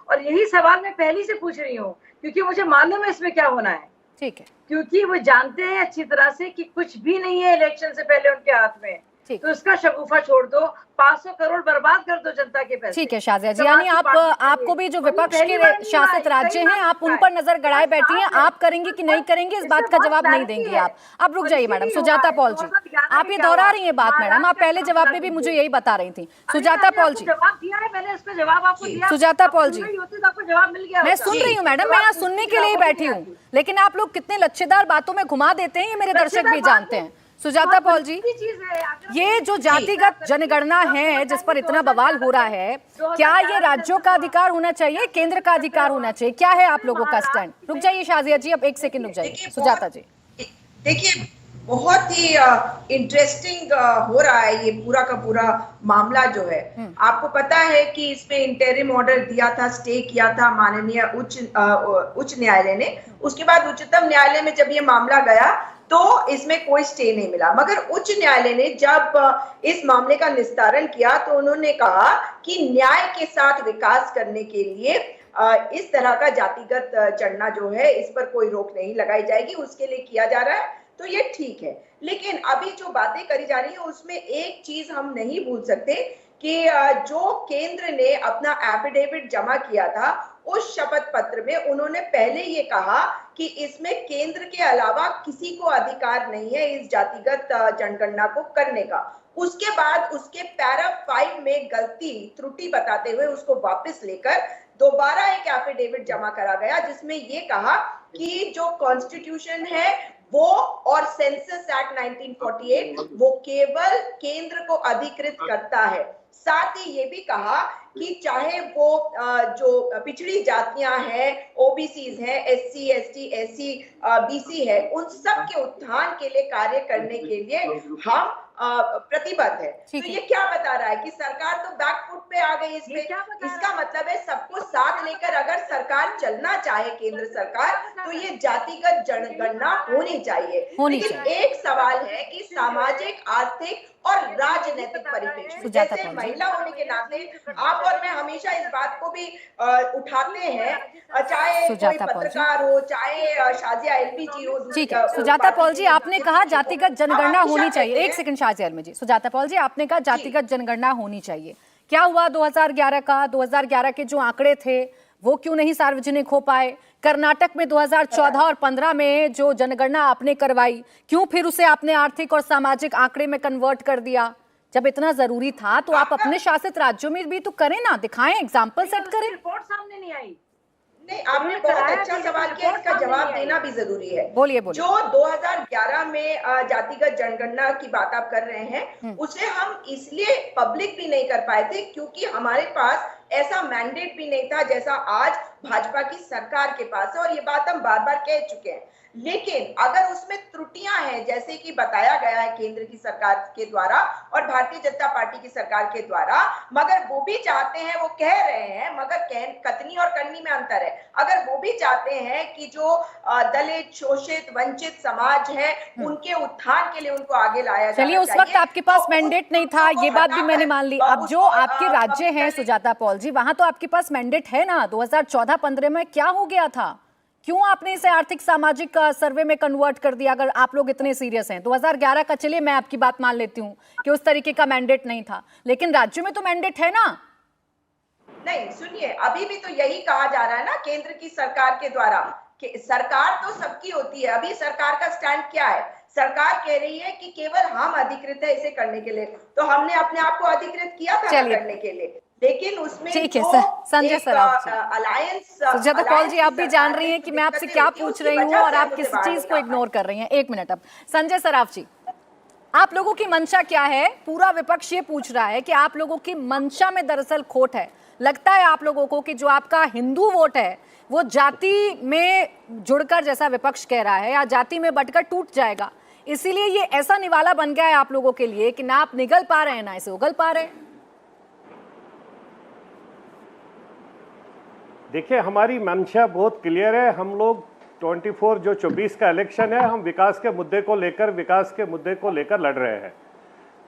और यही सवाल मैं पहले से पूछ रही हूँ, क्योंकि मुझे मालूम है इसमें क्या होना है। ठीक है, क्योंकि वो जानते हैं अच्छी तरह से कि कुछ भी नहीं है इलेक्शन से पहले उनके हाथ में। तो इसका शगुफा छोड़ दो, 500 करोड़ बर्बाद कर दो जनता के पैसे। ठीक है शाजिया जी, यानी आपको भी जो विपक्ष के शासित राज्य हैं आप उन पर नजर गड़ाए बैठी हैं, आप करेंगे कि नहीं करेंगे इस बात का जवाब नहीं देंगे आप। अब रुक जाइए मैडम। सुजाता पॉल जी, आप ये दोहरा रही हैं बात मैडम, आप पहले जवाब में भी मुझे यही बता रही थी। सुजाता पॉल जी, जवाब दिया है मैंने, उसका जवाब आपको दिया। सुजाता पॉल जी, आपको जवाब मिल गया। मैं सुन रही हूँ मैडम, मैं यहाँ सुनने के लिए ही बैठी हूँ, लेकिन आप लोग कितने लच्छेदार बातों में घुमा देते हैं ये मेरे दर्शक भी जानते हैं। सुजाता पॉल जी, ये जो जातिगत जनगणना है जिस पर इतना बवाल हो रहा है, क्या ये राज्यों का अधिकार होना चाहिए, केंद्र का अधिकार होना चाहिए? क्या है आप लोगों का स्टैंड? रुक जाइए शाजिया जी, अब एक सेकंड रुक जाइए। सुजाता जी, देखिए, बहुत ही इंटरेस्टिंग हो रहा है ये पूरा का पूरा मामला जो है। आपको पता है कि इसमें इंटरिम ऑर्डर दिया था, स्टे किया था माननीय उच्च न्यायालय ने। उसके बाद उच्चतम न्यायालय में जब ये मामला गया तो इसमें कोई स्टे नहीं मिला, मगर उच्च न्यायालय ने जब इस मामले का निस्तारण किया तो उन्होंने कहा कि न्याय के साथ विकास करने के लिए इस तरह का जातिगत चढ़ना जो है इस पर कोई रोक नहीं लगाई जाएगी, उसके लिए किया जा रहा है, तो ये ठीक है। लेकिन अभी जो बातें करी जा रही है उसमें एक चीज हम नहीं भूल सकते कि जो केंद्र ने अपना एफिडेविट जमा किया था उस शपथ पत्र में उन्होंने पहले ये कहा कि इसमें केंद्र के अलावा किसी को अधिकार नहीं है इस जातिगत जनगणना को करने का। उसके बाद उसके पैरा 5 में गलती त्रुटि बताते हुए उसको वापस लेकर दोबारा एक एफिडेविट जमा करा गया जिसमें ये कहा कि जो कॉन्स्टिट्यूशन है वो और सेंसस एक्ट 1948 वो केवल केंद्र को अधिकृत करता है। साथ ही ये भी कहा कि चाहे वो जो पिछड़ी जातियां हैं, ओबीसीज हैं, एससी, एसटी, एससी, बीसी है, उन सब के उत्थान के लिए कार्य करने के लिए हम प्रतिबद्ध है। तो ये क्या बता रहा है कि सरकार तो बैकफुट पे आ गई इसमें। इसका मतलब है सबको साथ लेकर अगर सरकार चलना चाहे, केंद्र सरकार, तो ये जातिगत जनगणना होनी चाहिए। लेकिन एक सवाल है कि सामाजिक, आर्थिक और राजनीतिक परिप्रेक्ष्य, जैसे महिला होने के नाते आप और मैं हमेशा इस बात को भी उठाते हैं, चाहे कोई पत्रकार हो, चाहे शाजिया एलबी जी हो। ठीक है सुजाता पॉल जी, आपने कहा जातिगत जनगणना होनी चाहिए। एक सेकंड शाजिया एलबी जी। सुजाता पॉल जी, आपने कहा जातिगत जनगणना होनी चाहिए, क्या हुआ 2011 का? 2011 के जो आंकड़े थे वो क्यों नहीं सार्वजनिक हो पाए? कर्नाटक में 2014 और 15 में जो जनगणना आपने करवाई, क्यों फिर उसे आपने आर्थिक और सामाजिक आंकड़े में कन्वर्ट कर दिया? जब इतना जरूरी था तो आप अपने शासित राज्यों में भी तो करें ना, दिखाएं, एग्जाम्पल सेट करें। रिपोर्ट सामने नहीं आई। नहीं, आपने बहुत अच्छा सवाल किया, इसका जवाब देना भी जरूरी है। बोलिए। जो 2011 में जातिगत जनगणना की बात आप कर रहे हैं, उसे हम इसलिए पब्लिक भी नहीं कर पाए थे क्योंकि हमारे पास ऐसा मैंडेट भी नहीं था जैसा आज भाजपा की सरकार के पास है, और ये बात हम बार बार कह चुके हैं। लेकिन अगर उसमें त्रुटियां हैं जैसे कि बताया गया है केंद्र की सरकार के द्वारा और भारतीय जनता पार्टी की सरकार के द्वारा, मगर वो भी चाहते हैं, वो कह रहे हैं, मगर कथनी और करनी में अंतर है। अगर वो भी चाहते हैं कि जो दलित, शोषित, वंचित समाज है उनके उत्थान के लिए उनको आगे लाया जाए। चलिए, उस वक्त आपके पास मैंडेट नहीं था, ये बात भी मैंने मान ली। अब जो आपके राज्य हैं सुजाता पॉल जी, वहां तो आपके पास मैंडेट है ना। 2014-15 में क्या हो गया था? क्यों आपने इसे आर्थिक सामाजिक सर्वे में कन्वर्ट कर दिया अगर आप लोग इतने सीरियस हैं? 2011 का, चलिए मैं आपकी बात मान लेती हूँ कि उस तरीके का मैंडेट नहीं था, लेकिन राज्यों में तो मैंडेट है ना। नहीं, सुनिए, अभी भी तो यही कहा जा रहा है ना केंद्र की सरकार के द्वारा कि सरकार तो सबकी होती है। अभी सरकार का स्टैंड क्या है? सरकार कह रही है कि केवल हम अधिकृत है इसे करने के लिए। तो हमने अपने आप को अधिकृत किया था करने के लिए, लेकिन उसमें ठीक है संजय सर, अलायंस सुजाता पॉल जी, आप भी जान रही हैं कि मैं आपसे क्या पूछ रही हूँ और आप किस चीज को इग्नोर कर रही हैं। एक मिनट। अब संजय सराफ जी, आप लोगों की मंशा क्या है? पूरा विपक्ष ये पूछ रहा है कि आप लोगों की मंशा में दरअसल खोट है। लगता है आप लोगों को कि जो आपका हिंदू वोट है वो जाति में जुड़कर, जैसा विपक्ष कह रहा है, या जाति में बंटकर टूट जाएगा, इसीलिए ये ऐसा निवाला बन गया है आप लोगों के लिए कि ना आप निगल पा रहे हैं ना इसे उगल पा रहे हैं। देखिए, हमारी मंशा बहुत क्लियर है। हम लोग 24 का इलेक्शन है, हम विकास के मुद्दे को लेकर लड़ रहे हैं।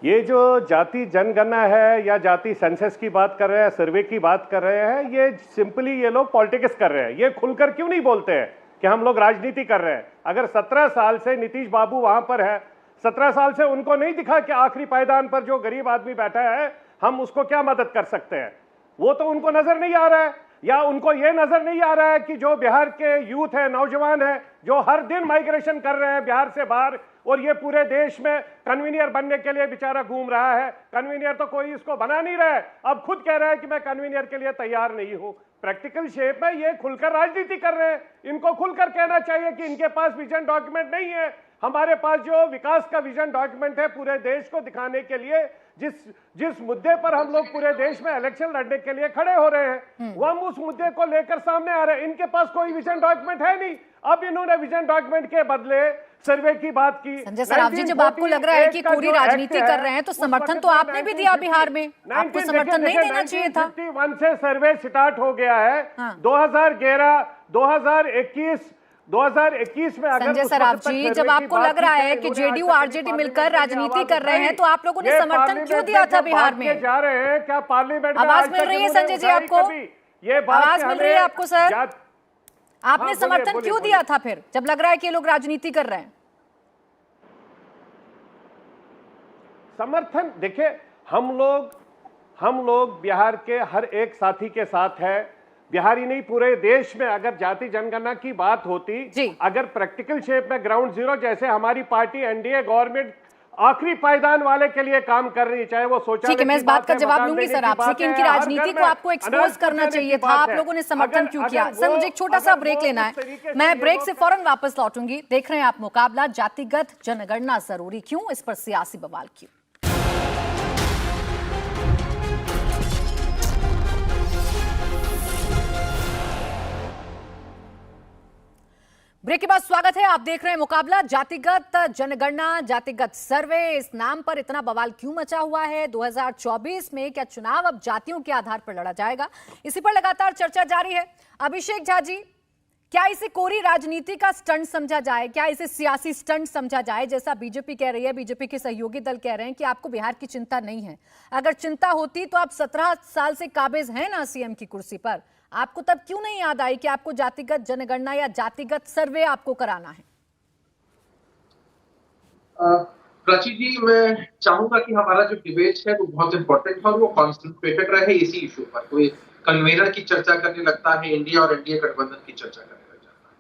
ये जो जाति जनगणना है या जाति सेंसस की बात कर रहे हैं, सर्वे की बात कर रहे हैं, ये सिंपली ये लोग पॉलिटिक्स कर रहे हैं। ये खुलकर क्यों नहीं बोलते हैं कि हम लोग राजनीति कर रहे हैं? अगर 17 साल से नीतीश बाबू वहां पर है, 17 साल से उनको नहीं दिखा कि आखिरी पायदान पर जो गरीब आदमी बैठा है हम उसको क्या मदद कर सकते हैं? वो तो उनको नजर नहीं आ रहा है। या उनको ये नजर नहीं आ रहा है कि जो बिहार के यूथ है, नौजवान है, जो हर दिन माइग्रेशन कर रहे हैं बिहार से बाहर, और ये पूरे देश में कन्वीनियर बनने के लिए बेचारा घूम रहा है। कन्वीनियर तो कोई इसको बना नहीं रहा है, अब खुद कह रहा है कि मैं कन्वीनियर के लिए तैयार नहीं हूं। प्रैक्टिकल शेप में ये खुलकर राजनीति कर रहे हैं। इनको खुलकर कहना चाहिए कि इनके पास विजन डॉक्यूमेंट नहीं है। हमारे पास जो विकास का विजन डॉक्यूमेंट है पूरे देश को दिखाने के लिए, जिस मुद्दे पर हम लोग पूरे देश में इलेक्शन लड़ने के लिए खड़े हो रहे हैं, वो हम उस मुद्दे को लेकर सामने आ रहे हैं। इनके पास कोई विजन डॉक्यूमेंट है नहीं। अब इन्होंने विजन डॉक्यूमेंट के बदले सर्वे की बात की। संजय सराफ जी, जब आपको लग रहा है कि पूरी राजनीति कर रहे हैं तो समर्थन तो आपने भी दिया बिहार में, आपको समर्थन नहीं देना चाहिए था। 1951 से सर्वे स्टार्ट हो गया है। 2011, 2021 में अगर संजय सराफ जी, जब आपको लग रहा है कि जेडीयू आरजेडी मिलकर राजनीति कर रहे हैं तो आप लोगों ने समर्थन क्यों दिया था बिहार में? जा रहे हैं क्या पार्लियामेंट? आवाज मिल रही है संजय जी आपको? आवाज मिल रही है आपको सर? आपने समर्थन क्यों दिया था फिर जब लग रहा है कि ये लोग राजनीति कर रहे हैं? समर्थन देखिए, हम लोग बिहार के हर एक साथी के साथ है। बिहारी नहीं, पूरे देश में अगर जाति जनगणना की बात होती, अगर प्रैक्टिकल शेप में ग्राउंड जीरो जैसे हमारी पार्टी एनडीए गवर्नमेंट आखिरी पायदान वाले के लिए काम कर रही है, चाहे वो सोचा। ठीक है, मैं इस बात का जवाब लूंगी सर आपसे कि इनकी राजनीति को आपको एक्सपोज करना चाहिए था। आप लोगों ने समर्थन क्यों किया? सर मुझे एक छोटा सा ब्रेक लेना है, मैं ब्रेक से फौरन वापस लौटूंगी। देख रहे हैं आप मुकाबला जातिगत जनगणना जरूरी क्यों, इस पर सियासी बवाल क्यों। ब्रेक के बाद स्वागत है। आप देख रहे हैं मुकाबला जातिगत जनगणना, जातिगत सर्वे। इस नाम पर इतना बवाल क्यों मचा हुआ है? 2024 में क्या चुनाव अब जातियों के आधार पर लड़ा जाएगा? इसी पर लगातार चर्चा जारी है। अभिषेक झा जी, क्या इसे कोरी राजनीति का स्टंट समझा जाए? क्या इसे सियासी स्टंट समझा जाए? जैसा बीजेपी कह रही है, बीजेपी के सहयोगी दल कह रहे हैं कि आपको बिहार की चिंता नहीं है। अगर चिंता होती तो आप 17 साल से काबिज हैं ना सीएम की कुर्सी पर, आपको तब क्यों नहीं याद आई कि आपको जातिगत जनगणना या जातिगत सर्वे आपको कराना है? प्राची जी, मैं चाहूंगा कि हमारा जो डिबेट है वो बहुत इंपॉर्टेंट है और वो कॉन्सेंट्रेटेड रहे इसी इशू पर। कोई कन्वेनर की चर्चा करने लगता है इंडिया और एनडीए गठबंधन की चर्चा करने लग जाता है।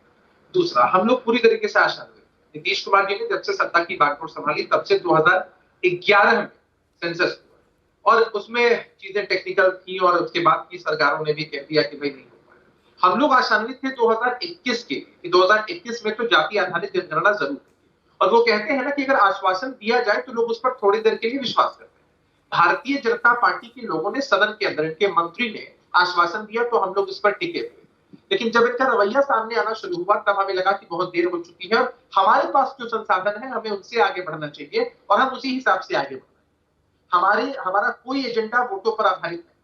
दूसरा, हम लोग पूरी तरीके से आशान्वित। नीतीश कुमार जी ने जब से सत्ता की बागडोर संभाली तब से 2011 में सेंसस, और उसमें चीजें टेक्निकल थी और उसके बाद की सरकारों ने भी कह दिया कि भाई नहीं हो पाएगा। हम लोग आशान्वित थे 2021 के कि 2021 में तो जाति आधारित जनगणना जरूर है। और वो कहते हैं ना कि अगर आश्वासन दिया जाए तो लोग उस पर थोड़ी देर के लिए विश्वास करते हैं। भारतीय जनता पार्टी के लोगों ने सदन के अंदर, इनके मंत्री ने आश्वासन दिया तो हम लोग इस पर टिके हुए। लेकिन जब इनका रवैया सामने आना शुरू हुआ तब हमें लगा कि बहुत देर हो चुकी है और हमारे पास जो संसाधन है हमें उनसे आगे बढ़ना चाहिए और हम उसी हिसाब से आगे बढ़ना। हमारा कोई एजेंडा वोटों पर आधारित नहीं।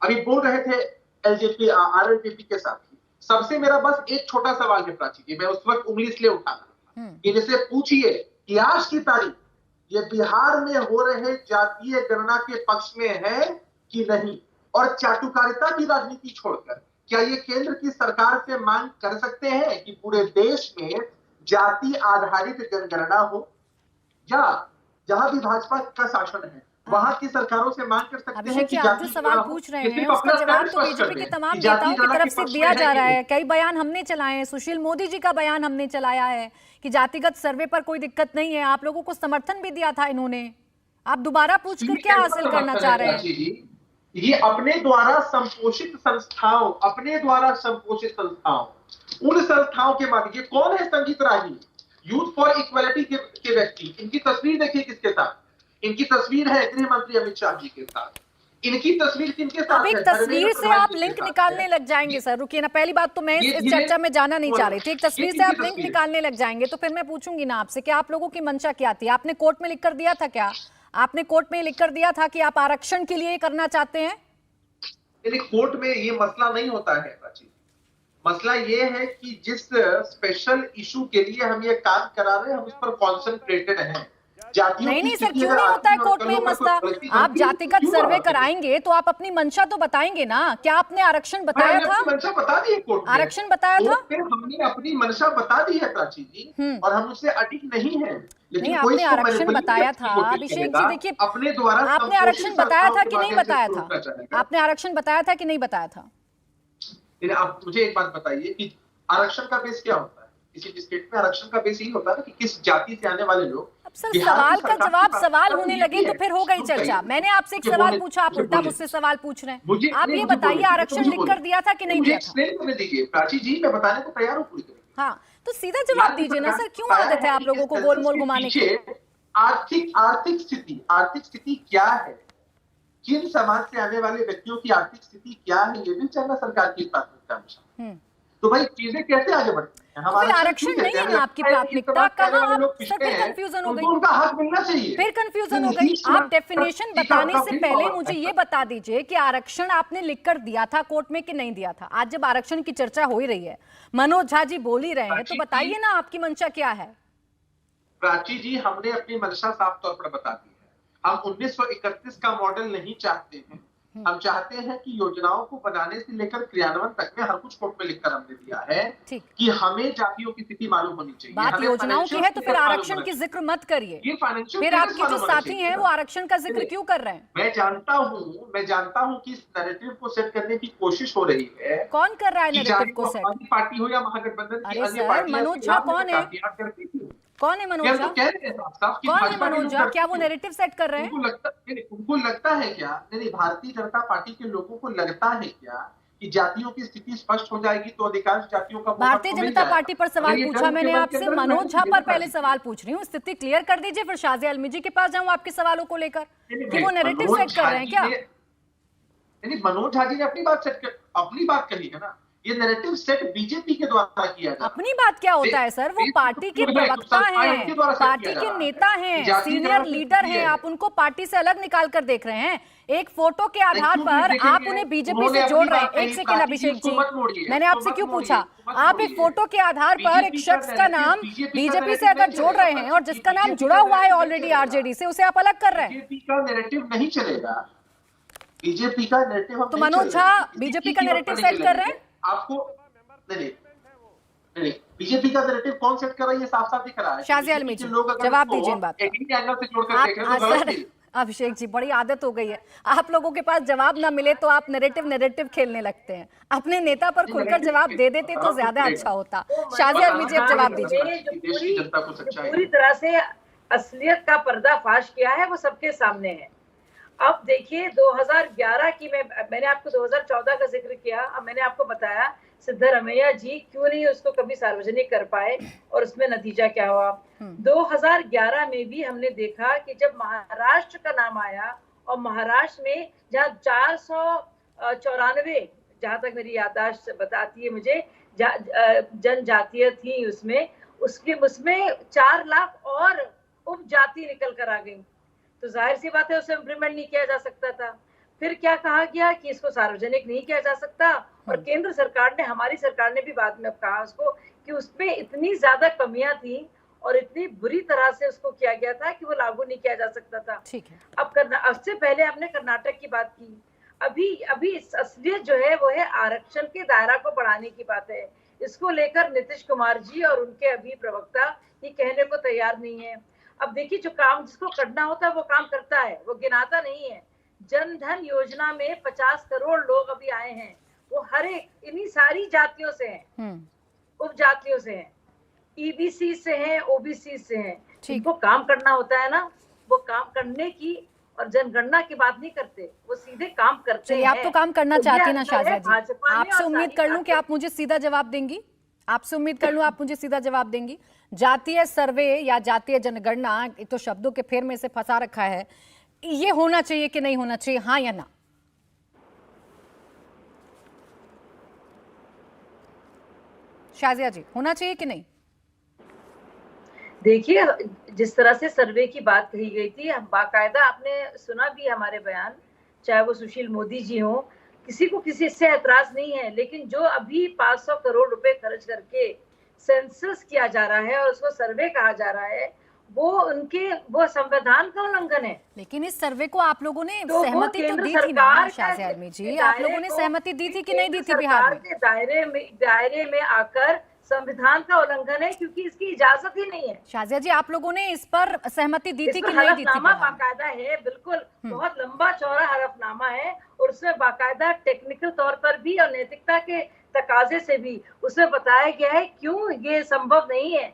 अभी बोल रहे थे एलजेपी आरएलजेपी के साथी, सबसे मेरा बस एक छोटा सवाल है प्राची जी, मैं उस वक्त उंगली इसलिए उठा रहा था, इनसे पूछिए कि आज की तारीख ये बिहार में हो रहे जातीय गणना के पक्ष में है कि नहीं, और चाटुकारिता की राजनीति छोड़कर क्या ये केंद्र की सरकार से मांग कर सकते हैं कि पूरे देश में जाति आधारित जनगणना हो, या जहां भी भाजपा का शासन है वहां की सरकारों से मांग कर सकते हैं कि आप जो सवाल पूछ रहे हैं उसका जवाब तो बीजेपी के तमाम नेताओं की तरफ से दिया जा रहा है। कई बयान हमने चलाए हैं, सुशील मोदी जी का बयान हमने चलाया है कि जातिगत सर्वे पर कोई दिक्कत नहीं है, आप लोगों को समर्थन भी दिया था इन्होंने। आप दोबारा पूछकर क्या हासिल करना चाह रहे हैं? ये अपने द्वारा संपोषित संस्थाओं, उन संस्थाओं के माध्यम, ये कौन है? संगीत राही, यूथ फॉर इक्वालिटी के व्यक्ति, इनकी तस्वीर देखिए किसके साथ, इनकी तस्वीर है गृह मंत्री अमित शाह जी के साथ, इनकी तस्वीर किनके साथ? अब एक तस्वीर से आप लिंक निकालने लग जाएंगे सर, रुकिए ना, पहली बात तो मैं इस चर्चा में जाना नहीं चाह रही थी। एक तस्वीर से आप लिंक निकालने लग जाएंगे तो फिर मैं पूछूंगी ना आपसे कि आप लोगों की मंशा क्या थी? आपने कोर्ट में लिखकर दिया था क्या? आपने कोर्ट में लिखकर दिया था कि आप आरक्षण के लिए करना चाहते हैं? कोर्ट में ये मसला नहीं होता है प्राची, मसला ये है कि जिस स्पेशल इशू के लिए हम ये काम करा रहे हैं हम उस पर कॉन्सेंट्रेटेड हैं। नहीं सर, क्यों नहीं होता है कोर्ट में मसला? आप जातिगत सर्वे कराएंगे तो आप अपनी मंशा तो बताएंगे ना। क्या आपने आरक्षण बताया था? मंशा बता दी है कोर्ट में, आरक्षण बताया था, फिर हमने अपनी मंशा बता दी है प्राची जी, और हम उससे अडिग नहीं है। लेकिन आपने आरक्षण बताया था अभिषेक जी, देखिए अपने द्वारा आपने आरक्षण बताया था कि नहीं बताया था? आपने आरक्षण बताया था कि नहीं बताया था? आप मुझे एक बात बताइए कि आरक्षण का बेस क्या होता है? किसी स्टेट में आरक्षण का बेस यही होता है कि किस जाति से आने वाले लोग। अब सर सवाल का जवाब सवाल होने लगे तो फिर हो गई चर्चा। मैंने आपसे एक सवाल पूछा, आप उल्टा मुझसे सवाल पूछ रहे हैं। आप ये बताइए आरक्षण लिख कर दिया था कि नहीं दिया था? दीजिए प्राची जी, मैं बताने को तैयार हूँ पूरी तरह। हाँ तो सीधा जवाब दीजिए ना सर, क्यों आदत है आप लोगों को गोल मोल घुमाने की? आर्थिक स्थिति क्या है, किन समाज से आने वाले व्यक्तियों की आर्थिक स्थिति क्या है, ये भी चाहना सरकार की प्राथमिकता। तो भाई चीजें कैसे आगे बढ़ती हैं? फिर आरक्षण नहीं है ना आपकी प्राथमिकता? कहाँ आप सर फिर कंफ्यूजन हो गई, उनका हक मिलना चाहिए, फिर कंफ्यूजन हो गई। आप डेफिनेशन बताने से पहले मुझे ये बता दीजिए कि आरक्षण आपने लिखकर दिया था कोर्ट में कि नहीं दिया था? आज जब आरक्षण की चर्चा हो ही रही है, मनोज झा जी बोल ही रहे हैं, तो बताइए ना आपकी मंशा क्या है? प्राची जी, हमने अपनी मंशा साफ तौर पर बता दी है। हम 1931 का मॉडल नहीं चाहते हैं, हम चाहते हैं कि योजनाओं को बनाने से लेकर क्रियान्वयन तक में हर कुछ कोर्ट में लिखकर हमने दिया है कि हमें जातियों की स्थिति मालूम होनी चाहिए। बात योजनाओं की है तो फिर आरक्षण की जिक्र मत करिए। फिर आपके जो साथी हैं वो आरक्षण का जिक्र क्यों कर रहे हैं? मैं जानता हूँ कि इस नैरेटिव को सेट करने की कोशिश हो रही है। कौन कर रहा है नैरेटिव को सेट? पार्टी हो या महागठबंधन की अन्य पार्टियां। मनोज झा कौन है? कौन है मनोज झा? कौन है मनोज झा? क्या वो नैरेटिव सेट कर रहे हैं? उनको लगता है क्या? नहीं, भारतीय जनता पार्टी के लोगों को लगता है क्या कि जातियों की स्थिति स्पष्ट हो जाएगी तो अधिकांश जातियों का? भारतीय जनता पार्टी पर सवाल पूछा मैंने आपसे, मनोज झा पर पहले सवाल पूछ रही हूँ। स्थिति क्लियर कर दीजिए, फिर शाजिया अलमी जी के पास जाऊँ आपके सवालों को लेकर कि वो नैरेटिव सेट कर रहे हैं क्या? नहीं, मनोज झा जी ने अपनी बात कही है ना, ये नैरेटिव सेट बीजेपी के द्वारा किया जाता है। अपनी बात क्या होता है सर? वो पार्टी के प्रवक्ता हैं, पार्टी के नेता हैं, सीनियर लीडर हैं, आप उनको पार्टी से अलग निकाल कर देख रहे हैं। एक फोटो के आधार पर आप उन्हें बीजेपी से जोड़ रहे हैं। एक सेकंड अभिषेक जी, मैंने आपसे क्यों पूछा? आप एक फोटो के आधार पर एक शख्स का नाम बीजेपी से अगर जोड़ रहे हैं और जिसका नाम जुड़ा हुआ है ऑलरेडी आरजेडी से, उसे आप अलग कर रहे हैं। बीजेपी का नैरेटिव नहीं चलेगा, बीजेपी का नैरेटिव। तो मनोज झा बीजेपी का नैरेटिव सेट कर रहे हैं आपको? नहीं, बीजेपी का नैरेटिव कौन सेट कर रहा है ये साफ साफ दिख रहा है। शाजिया अलमी जी जवाब दीजिए इन बात का। अभिषेक जी बड़ी आदत हो गई है, आप लोगों के पास जवाब ना मिले तो आप नैरेटिव खेलने लगते हैं। अपने नेता पर खुलकर जवाब दे देते तो ज्यादा अच्छा होता। शाजिया अलमी जी अब जवाब दीजिए। पूरी तरह से असलियत का पर्दाफाश किया है वो सबके सामने है। अब देखिए 2011 की मैंने आपको 2014 का जिक्र किया। अब मैंने आपको बताया सिद्धरमैया जी क्यों नहीं उसको कभी सार्वजनिक कर पाए और उसमें नतीजा क्या हुआ। 2011 में भी हमने देखा कि जब महाराष्ट्र का नाम आया और महाराष्ट्र में जहाँ 494 जहां तक मेरी याददाश्त बताती है मुझे जनजातीय थी उसमें 4 लाख और उपजाति निकल कर आ गई। तो जाहिर सी बात है उसे इम्प्लीमेंट नहीं किया जा सकता था। फिर क्या कहा गया कि इसको सार्वजनिक नहीं किया जा सकता, और केंद्र सरकार ने, हमारी सरकार ने भी बाद में कहा उसको कि उसमें इतनी ज्यादा कमियां थी और इतनी बुरी तरह से उसको किया गया था कि वो लागू नहीं किया जा सकता था। ठीक है। अब से पहले आपने कर्नाटक की बात की, अभी असलियत जो है वो है आरक्षण के दायरा को बढ़ाने की बात है। इसको लेकर नीतीश कुमार जी और उनके अभी प्रवक्ता ये कहने को तैयार नहीं है। अब देखिए, जो काम जिसको करना होता है वो काम करता है, वो गिनाता नहीं है। जन धन योजना में 50 करोड़ लोग अभी आए हैं, वो हर एक इन्हीं सारी जातियों से हैं, उप जातियों से हैं, ईबीसी से हैं, ओबीसी से हैं। जिनको काम करना होता है ना, वो काम करने की और जनगणना की बात नहीं करते, वो सीधे काम करते हैं। आप तो काम करना चाहती हैं ना शाजिया जी, भाजपा ने आपसे और उम्मीद कर लूं कि आप मुझे सीधा जवाब देंगी? आपसे उम्मीद कर लूं आप मुझे सीधा जवाब देंगी। जातीय सर्वे या जातीय जनगणना, एक तो शब्दों के फेर में से फंसा रखा है, ये होना चाहिए कि नहीं होना चाहिए, हाँ या ना? शाजिया जी, होना चाहिए कि नहीं? देखिए, जिस तरह से सर्वे की बात कही गई थी, बाकायदा आपने सुना भी हमारे बयान, चाहे वो सुशील मोदी जी हो, किसी को किसी से ऐतराज नहीं है, लेकिन जो अभी 500 करोड़ रुपए खर्च करके सेंसस किया जा रहा है और उसको सर्वे कहा जा रहा है, वो संविधान का उल्लंघन है। लेकिन इस सर्वे को आप लोगों ने सहमति तो दी थी ना शाजिया आलमी जी, आप लोगों ने सहमति दी थी कि नहीं दी थी बिहार में? दायरे में आकर संविधान का उल्लंघन है, क्योंकि इसकी इजाजत ही नहीं है। शाजिया जी, आप लोगों ने इस पर सहमति दी थी कि नहीं दी थी? हलफनामा बाकायदा है, बिल्कुल बहुत लंबा चौड़ा हलफनामा है, और उसमें बाकायदा टेक्निकल तौर पर भी और नैतिकता के तकाजे से भी उसमें बताया गया है क्यों ये संभव नहीं है।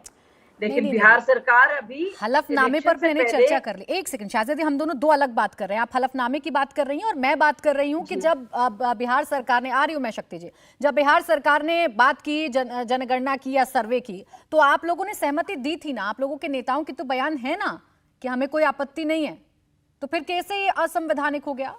लेकिन बिहार सरकार अभी हलफनामे पर मैंने चर्चा कर ली। एक सेकंड शाजिया जी, हम दोनों दो अलग बात कर रहे हैं। आप हलफनामे की बात कर रही हैं और मैं बात कर रही हूं कि जब बिहार सरकार ने, आ रही हूं मैं शक्ति जी, जब बिहार सरकार ने बात की जनगणना की या सर्वे की, तो आप लोगों ने सहमति दी थी ना? आप लोगों के नेताओं की तो बयान है ना कि हमें कोई आपत्ति नहीं है, तो फिर कैसे ये असंवैधानिक हो गया?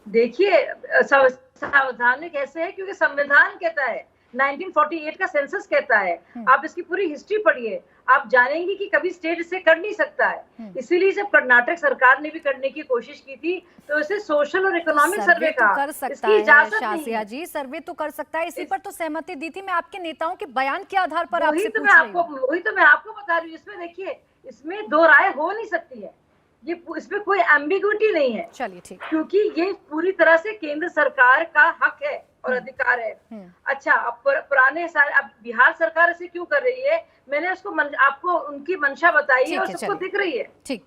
देखिए, संवैधानिक ऐसे है क्योंकि संविधान कहता है, 1948 का सेंसस कहता है। आप इसकी पूरी हिस्ट्री पढ़िए, आप जानेंगे कि कभी स्टेट इसे कर नहीं सकता है। इसीलिए जब कर्नाटक सरकार ने भी करने की कोशिश की थी, तो इसे सोशल और इकोनॉमिक सर्वे तो कर सकता है शाजिया जी, सर्वे तो कर सकता है, इसी पर तो सहमति दी थी। मैं आपके नेताओं के बयान के आधार पर आपसे पूछ रही हूं। वही तो मैं आपको बता रही हूँ। इसमें देखिए, इसमें दो राय हो नहीं सकती है, इसमें कोई एम्बिग्विटी नहीं है। चलिए ठीक, क्योंकि ये पूरी तरह से केंद्र सरकार का हक है और अधिकार है। अच्छा, अब पुराने साल, अब बिहार सरकार ऐसे क्यों कर रही है, मैंने उसको आपको उनकी मंशा बताई है और सबको दिख रही है। ठीक,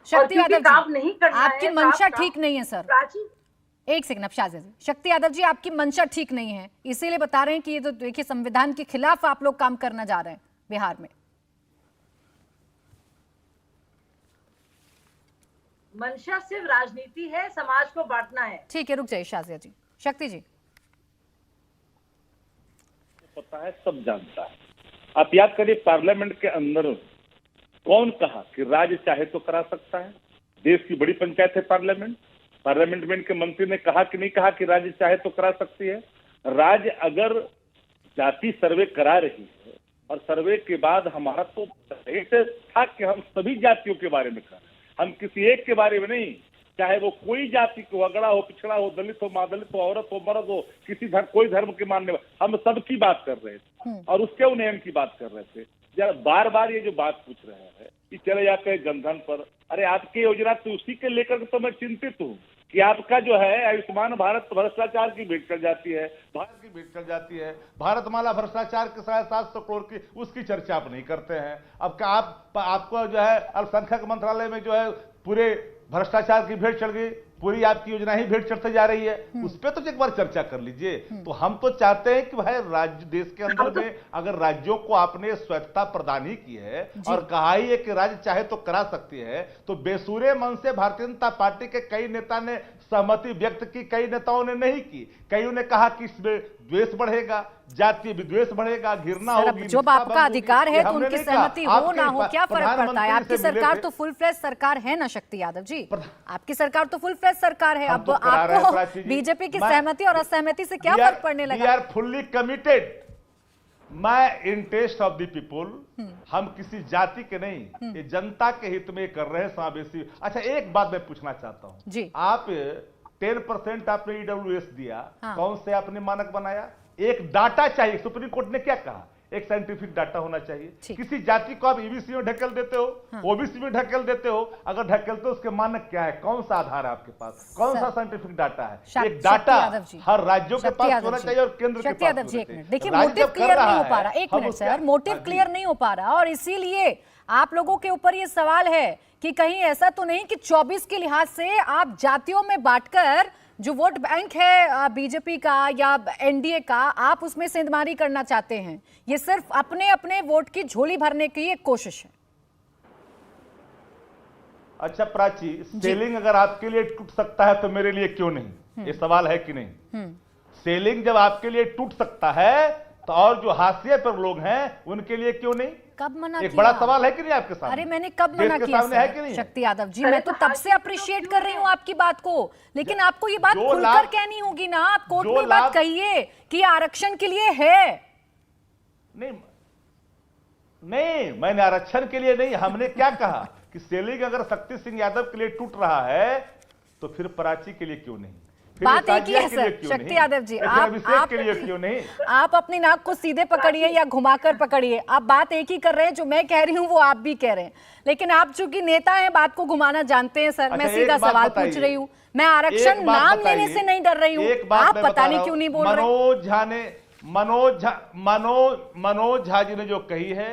शक्ति यादव काम नहीं करना है, आपकी मंशा ठीक नहीं है सर। एक सेकंड, अब शाजिया जी, शक्ति यादव जी, आपकी मंशा ठीक नहीं है, इसीलिए बता रहे हैं कि ये तो देखिए संविधान के खिलाफ आप लोग काम करना जा रहे हैं बिहार में। मंशा सिर्फ राजनीति है, समाज को बांटना है। ठीक है, रुक जाइए शाजिया जी। शक्ति जी, पता है, सब जानता है। आप याद करिए, पार्लियामेंट के अंदर कौन कहा कि राज्य चाहे तो करा सकता है? देश की बड़ी पंचायत है पार्लियामेंट। पार्लियामेंट में इनके मंत्री ने कहा कि नहीं कहा कि राज्य चाहे तो करा सकती है? राज्य अगर जाति सर्वे करा रही है, और सर्वे के बाद हमारा तो एक था कि हम सभी जातियों के बारे में करें, हम किसी एक के बारे में नहीं, चाहे वो कोई जाति को, अगड़ा हो, पिछड़ा हो, दलित हो, मादलित हो, औरत हो, मर्द हो, किसी कोई धर्म के मानने वाले, हम सबकी बात कर रहे थे और उसके उन्नयन की बात कर रहे थे। जब बार बार ये जो बात पूछ रहे हैं कि चले जाते हैं जनधन पर, अरे आपकी योजना तो उसी के लेकर तो मैं चिंतित हूँ कि आपका जो है आयुष्मान भारत भ्रष्टाचार की भेंट चढ़ जाती है, भारत की भेंट चढ़ जाती है, भारतमाला भ्रष्टाचार के 750 करोड़ की उसकी चर्चा आप नहीं करते हैं। अब क्या आपको जो है अल्पसंख्यक मंत्रालय में जो है पूरे भ्रष्टाचार की भेंट चढ़ गई, पूरी आपकी योजना ही भेंट चढ़ते जा रही है, उस पर तो एक बार चर्चा कर लीजिए। तो हम तो चाहते हैं कि भाई राज्य, देश के अंदर में अगर राज्यों को आपने स्वच्छता प्रदान ही की है और कहा ही है कि राज्य चाहे तो करा सकती है, तो बेसुरे मन से भारतीय जनता पार्टी के कई नेता ने सहमति व्यक्त की, कई नेताओं ने नहीं की। कईयों ने कहा कि इसमें द्वेष बढ़ेगा, जातीय विद्वेष बढ़ेगा, घृणा होगी। जब आपका अधिकार है तो उनकी सहमति हो ना हो क्या फर्क पड़ता है? आपकी सरकार तो फुल फ्लेज सरकार है ना शक्ति यादव जी, आपकी सरकार तो फुल फ्लेज सरकार है। अब आपको बीजेपी की सहमति और असहमति से क्या फर्क पड़ने लगा? वी आर फुल्ली कमिटेड, मैं इंटरेस्ट ऑफ द पीपुल, हम किसी जाति के नहीं, ये जनता के हित में कर रहे हैं समावेशी। अच्छा, एक बात मैं पूछना चाहता हूं जी। आप 10% आपने ईडब्ल्यूएस दिया, हाँ। कौन से आपने मानक बनाया? एक डाटा चाहिए, सुप्रीम कोर्ट ने क्या कहा, एक साइंटिफिक डाटा होना चाहिए। किसी जाति को आप ईबीसी में ढकेल देते हो, ओबीसी में ढकेल देते हो, अगर ढकेलते हो उसके मानक क्या है, कौन सा आधार है आपके पास, कौन सा साइंटिफिक डाटा है? एक डाटा हर राज्यों के पास होना चाहिए और केंद्र के पास होना चाहिए। देखिए, मोटिव क्लियर नहीं हो पा रहा, एक मिनट सर, मोटिव क्लियर नहीं हो पा रहा, और इसीलिए आप लोगों के ऊपर ये सवाल है कि कहीं ऐसा तो नहीं कि 24 के लिहाज से आप जातियों में बांटकर जो वोट बैंक है बीजेपी का या एनडीए का, आप उसमें सेंधमारी करना चाहते हैं। ये सिर्फ अपने अपने वोट की झोली भरने की एक कोशिश है। अच्छा प्राची, सेलिंग अगर आपके लिए टूट सकता है तो मेरे लिए क्यों नहीं? ये सवाल है कि नहीं? सेलिंग जब आपके लिए टूट सकता है तो और जो हाशिए पर लोग हैं उनके लिए क्यों नहीं? कब मना एक किया? बड़ा सवाल है कि नहीं आपके सामने? अरे मैंने कब मना किया सामने है कि नहीं? शक्ति यादव जी, मैं तो तब से अप्रिशिएट कर रही हूँ आपकी बात को, लेकिन आपको ये बात खुलकर कहनी होगी ना। आप कोर्ट में बात कहिए कि आरक्षण के लिए है। नहीं, मैंने आरक्षण के लिए नहीं, हमने क्या कहा कि सेलिंग अगर शक्ति सिंह यादव के लिए टूट रहा है तो फिर प्राची के लिए क्यों नहीं? बात एक ही है सर, शक्ति यादव जी, आप के लिए क्यों नहीं? आप अपनी नाक को सीधे पकड़िए या घुमाकर पकड़िए, आप बात एक ही कर रहे हैं। जो मैं कह रही हूँ वो आप भी कह रहे हैं, लेकिन आप चूंकि नेता हैं बात को घुमाना जानते हैं सर। अच्छा, मैं सीधा सवाल पूछ रही हूँ, मैं आरक्षण नाम लेने से नहीं डर रही हूँ, आप पता नहीं क्यों नहीं बोल रहे। मनोज झा जी ने जो कही है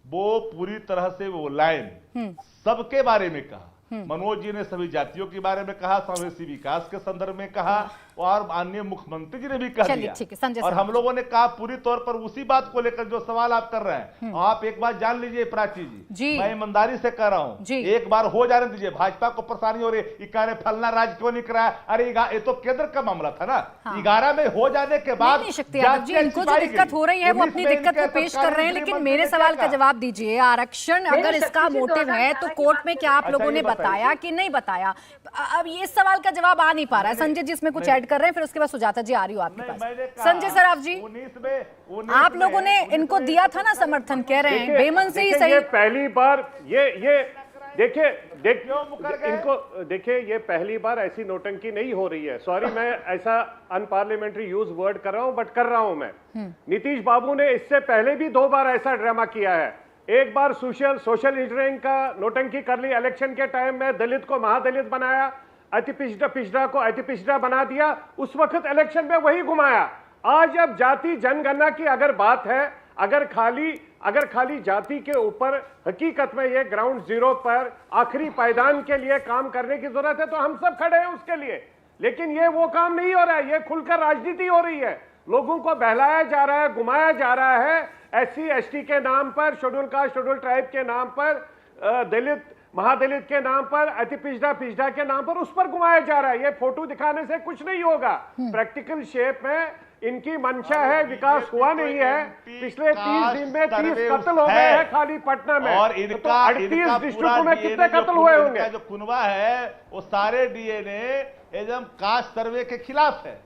वो पूरी तरह से वो लाइन सबके बारे में कहा। मनोज जी ने सभी जातियों के बारे में कहा, समावेशी विकास के संदर्भ में कहा, और माननीय मुख्यमंत्री जी ने भी कह दिया। और हम लोगों ने कहा पूरी तौर पर उसी बात को लेकर जो सवाल आप कर रहे हैं। आप एक बात जान लीजिए प्राची जी, मैं ईमानदारी से कह रहा हूं, एक बार हो जाने दीजिए। भाजपा को परेशानी हो रही है, इकारे फलना राज्य क्यों नहीं कराया? अरे ये तो केंद्र का मामला था ना। 11 में हो जाने के बाद इनको जो दिक्कत हो रही है वो अपनी दिक्कत को पेश कर रहे हैं, लेकिन मेरे सवाल का जवाब दीजिए। आरक्षण अगर इसका मोटिव है तो कोर्ट में क्या आप लोगों ने बताया कि नहीं बताया? अब ये सवाल का जवाब आ नहीं पा रहा है। संजय जी इसमें कुछ ऐड कर रहे हैं, फिर उसके बाद सुजाता जी आ रही हो आपके पास। संजय सराफ जी, आप लोगों ने इनको दिया था ना समर्थन, कह रहे हैं बेमन से ही सही। पहली बार ये देखिए इनको देखिए, ये पहली बार ऐसी नोटंकी नहीं हो रही है। सॉरी, मैं ऐसा अनपार्लियामेंट्री यूज वर्ड कर रहा हूं, बट कर रहा हूं मैं। नीतीश बाबू ने इससे पहले भी 2 बार ऐसा ड्रामा किया है। एक बार सोशल इंजीनियरिंग का नोटंकी कर ली, इलेक्शन के टाइम में दलित को महादलित बनाया, अति पिछड़ा को अति पिछड़ा बना दिया, उस वक्त इलेक्शन में वही घुमाया। आज अब जाति जनगणना की अगर बात है, अगर खाली जाति के ऊपर हकीकत में ये ग्राउंड जीरो पर आखिरी पायदान के लिए काम करने की जरूरत है तो हम सब खड़े हैं उसके लिए। लेकिन ये वो काम नहीं हो रहा है, ये खुलकर राजनीति हो रही है, लोगों को बहलाया जा रहा है, घुमाया जा रहा है। SC ST के नाम पर, शेड्यूल कास्ट शेड्यूल ट्राइब के नाम पर, दलित महादलित के नाम पर, अति पिछड़ा के नाम पर, उस पर घुमाया जा रहा है। ये फोटो दिखाने से कुछ नहीं होगा। प्रैक्टिकल शेप में इनकी मंशा है, विकास हुआ नहीं है। पिछले 30 दिन में 30 कत्ल हो गए हैं खाली पटना में, और तो 38 डिस्ट्रिक्टों में कितने कत्ल हुए होंगे? जो कुनवा है वो सारे DNA एकदम कास्ट सर्वे के खिलाफ है।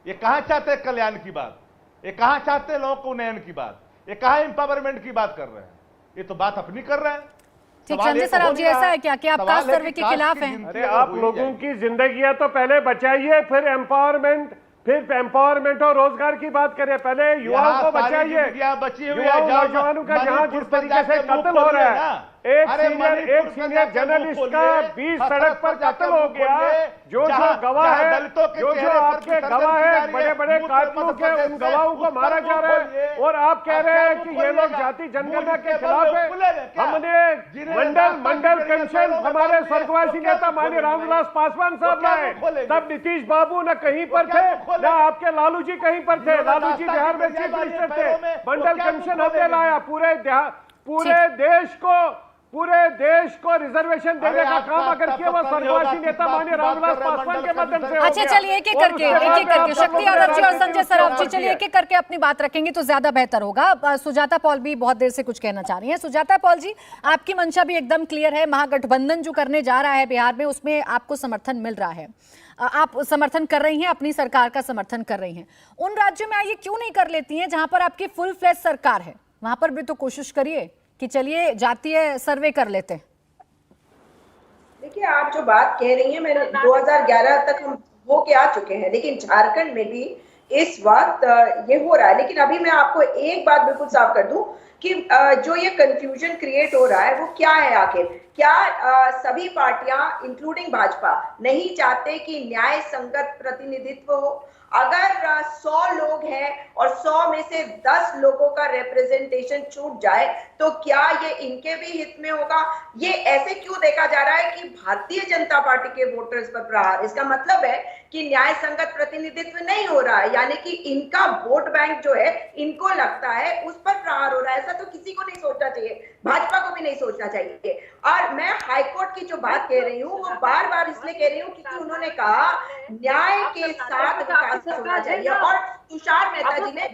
ये कहां चाहते हैं कल्याण की बात, ये कहां चाहते हैं लोगों को उन्नयन की बात, ये कहां एम्पावरमेंट की बात कर रहे हैं? ये तो बात अपनी कर रहे हैं। ठीक, संजय सराफ जी, ऐसा है क्या कि आप कास्ट सर्वे के खिलाफ हैं? अरे आप लोगों की जिंदगियां तो पहले बचाइए, फिर एम्पावरमेंट और रोजगार की बात करें। पहले युवाओं को बचाइए, युवाओं नौजवानों का जहां जिस तरीके से कत्ल हो रहा है। एक सीनियर जर्नलिस्ट का 20 सड़क पर कत्ल हो गया। जो गवाह है, जो आपके गवाह है, बड़े कारकुनों के, उन गवाहों को मारा जा रहा है, और आप कह रहे हैं कि ये लोग जाति जनगणना के खिलाफ है। हमने मंडल कमीशन हमारे स्वर्गवासी नेता माननीय रामविलास पासवान साहब लाए, तब नीतीश बाबू न कहीं पर थे, न आपके लालू जी कहीं पर थे। लालू जी बिहार में चीफ मिनिस्टर थे। मंडल कमीशन हमने लाया, पूरे देश को रिजर्वेशन देने का काम अगर किया वो स्वर्गवासी नेता माननीय रामविलास पासवान के माध्यम से। अच्छा, चलिए एक एक करके शक्ति यादव जी और संजय सराफ जी, चलिए एक एक करके अपनी बात रखेंगे तो ज्यादा बेहतर होगा। सुजाता पॉल भी बहुत देर से कुछ कहना चाह रही हैं। सुजाता पॉल जी, आपकी मंशा भी एकदम क्लियर है, महागठबंधन जो करने जा रहा है बिहार में उसमें आपको समर्थन मिल रहा है। आप समर्थन कर रही हैं, अपनी सरकार का समर्थन कर रही हैं, उन राज्यों में आइए क्यों नहीं कर लेती हैं जहां पर आपकी फुल फ्लैश सरकार है? वहां पर भी तो कोशिश करिए कि चलिए जातीय सर्वे कर लेते हैं। देखिए, आप जो बात कह रही हैं, मैंने 2011 तक हम हो के आ चुके हैं, लेकिन झारखंड में भी इस वक्त ये हो रहा है। लेकिन अभी मैं आपको एक बात बिल्कुल साफ कर दूं कि जो ये कंफ्यूजन क्रिएट हो रहा है वो क्या है आखिर? क्या सभी पार्टियां इंक्लूडिंग भाजपा नहीं चाहते कि न्याय संगत प्रतिनिधित्व हो? अगर 100 लोग हैं और 100 में से 10 लोगों का रिप्रेजेंटेशन छूट जाए तो क्या ये इनके भी हित में होगा? ये ऐसे क्यों देखा जा रहा है कि भारतीय जनता पार्टी के वोटर्स पर प्रहार? इसका मतलब है कि न्याय संगत प्रतिनिधित्व नहीं हो रहा है, यानी कि इनका वोट बैंक जो है इनको लगता है उस पर प्रहार हो रहा है। ऐसा तो किसी को नहीं सोचना चाहिए, भाजपा को भी नहीं सोचना चाहिए। और मैं हाईकोर्ट की जो बात कह रही हूँ वो बार बार इसलिए कह रही हूँ क्योंकि उन्होंने कहा न्याय के साथ विकास होना चाहिए। और तुषार मेहता जी ने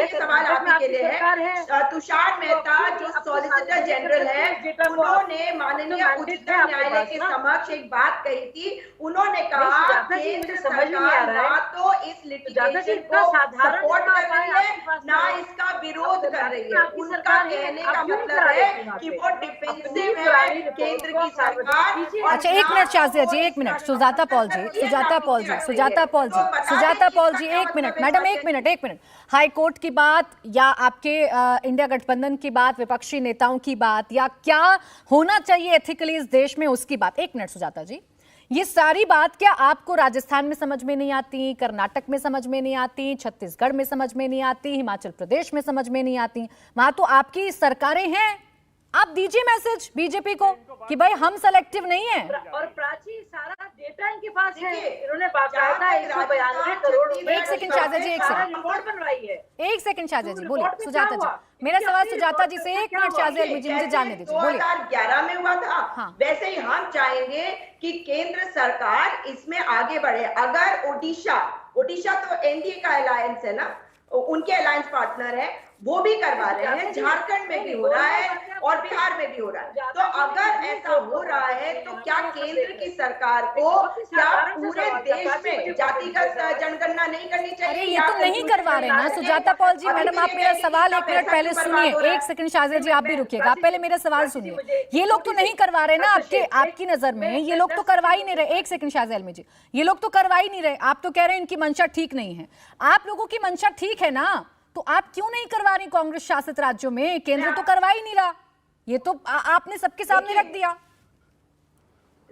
सवाल आप ही के लिए है, तुषार मेहता जो सॉलिसिटर जनरल है, उन्होंने माननीय उच्चतम न्यायालय के समक्ष एक बात कही थी। उन्होंने कहा केंद्र सरकार ना तो इस लिटिगेशन को सपोर्ट कर रही है ना इसका विरोध कर रही है। उनका कहने का मतलब है कि वो डिफेंसिव है केंद्र की सरकार। अच्छा, एक मिनट शाजिया जी, एक मिनट। सुजाता पॉल जी, एक मिनट मैडम, एक मिनट। हाई कोर्ट की बात या आपके इंडिया गठबंधन की बात, विपक्षी नेताओं की बात, या क्या होना चाहिए एथिकली इस देश में उसकी बात? एक मिनट सुजाता जी, ये सारी बात क्या आपको राजस्थान में समझ में नहीं आती, कर्नाटक में समझ में नहीं आती, छत्तीसगढ़ में समझ में नहीं आती, हिमाचल प्रदेश में समझ में नहीं आती? वहां तो आपकी सरकारें हैं। आप दीजिए मैसेज बीजेपी को कि भाई हम सेलेक्टिव नहीं है। और प्राची सारा डेटा इनके पास है, इन्होंने बाकायदा 192 करोड़ रुपए। एक सेकंड शाजिया जी, एक सेकंड रिपोर्ट बनवाई है। एक सेकंड शाजिया जी, बोलिए सुजाता जी। मेरा सवाल सुजाता जी से, एक मिनट शाजिया जी, मुझे जानने दीजिए, बोलिए। 2011 में हुआ था, हाँ। वैसे ही हम चाहेंगे कि केंद्र सरकार इसमें आगे बढ़े। अगर ओडिशा तो एनडीए का अलायंस है ना, उनके अलायंस पार्टनर है, वो भी करवा रहे हैं, झारखंड में भी हो रहा है और बिहार में भी हो रहा है। तो अगर ऐसा हो रहा है तो क्या केंद्र की सरकार को क्या पूरे देश में जातिगत जनगणना नहीं करनी चाहिए? अरे ये तो नहीं करवा रहे ना सुजाता पॉल जी। मैडम आप मेरा सवाल एक मिनट पहले सुनिए। एक सेकंड शाजिया जी, आप भी रुकिएगा, आप पहले मेरा सवाल सुनिए। ये लोग तो नहीं करवा रहे ना आपकी नजर में, ये लोग तो करवा ही नहीं रहे। एक सेकंड शाजिया जी, ये लोग तो करवा ही नहीं रहे। आप तो कह रहे हैं इनकी मंशा ठीक नहीं है। आप लोगों की मंशा ठीक है ना, तो आप क्यों नहीं करवा रही कांग्रेस शासित राज्यों में? केंद्र तो करवा ही नहीं रहा, ये तो आपने सबके सामने रख दिया।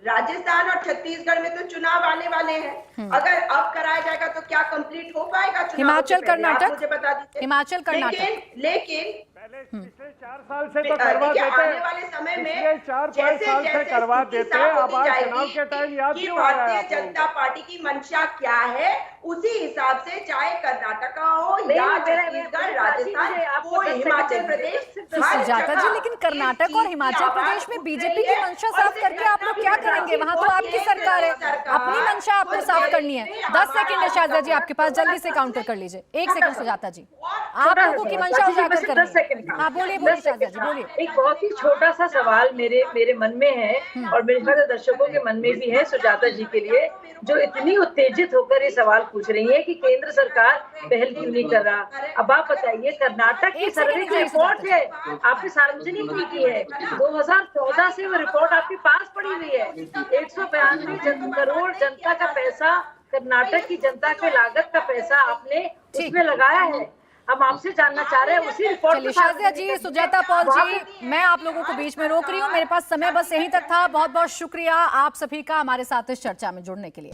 राजस्थान और छत्तीसगढ़ में तो चुनाव आने वाले हैं, अगर अब कराया जाएगा तो क्या कंप्लीट हो पाएगा चुनाव? हिमाचल कर्नाटक, मुझे बता दीजिए। हिमाचल कर्नाटक, लेकिन पिछले 4 साल से तो करवा देते, आने वाले समय में पिछले 4-5 साल से करवा देते, अब आज चुनाव के टाइम याद क्यों आ रहा है? भारतीय जनता पार्टी की मंशा क्या है, उसी हिसाब से चाहे कर्नाटक हो या छत्तीसगढ़, राजस्थान, हिमाचल प्रदेश, सुजाता जी, लेकिन कर्नाटक और हिमाचल प्रदेश में बीजेपी की मंशा साफ करके आप लोग क्या करेंगे? वहां तो आपकी सरकार है, अपनी मंशा आपको साफ करनी है। 10 सेकंड है शाजिया जी आपके पास, जल्दी से काउंटर कर लीजिए। 1 सेकंड सुजाता जी, आप लोगों की मंशा उजागर करनी है। हाँ बोलिए शाजिया जी, बोलिए। एक बहुत ही छोटा सा सवाल मेरे मन में है और मेरे ख्याल दर्शकों के मन में भी है सुजाता जी के लिए, जो इतनी उत्तेजित होकर ये सवाल पूछ रही है कि केंद्र सरकार पहल क्यों नहीं कर रहा। अब आप बताइए, कर्नाटक की सर्वे की रिपोर्ट है, आपने सार्वजनिक नहीं की है, 2014 से वो रिपोर्ट आपके पास पड़ी हुई है। 192 करोड़ जनता का पैसा, कर्नाटक की जनता के लागत का पैसा आपने उसमें लगाया है। हम आपसे जानना चाह रहे हैं उसी रिपोर्ट। चलिए शाजिया जी, सुजाता पॉल जी, मैं आप लोगों को बीच में रोक रही हूँ, मेरे पास समय बस यहीं तक था। बहुत बहुत शुक्रिया आप सभी का हमारे साथ इस चर्चा में जुड़ने के लिए।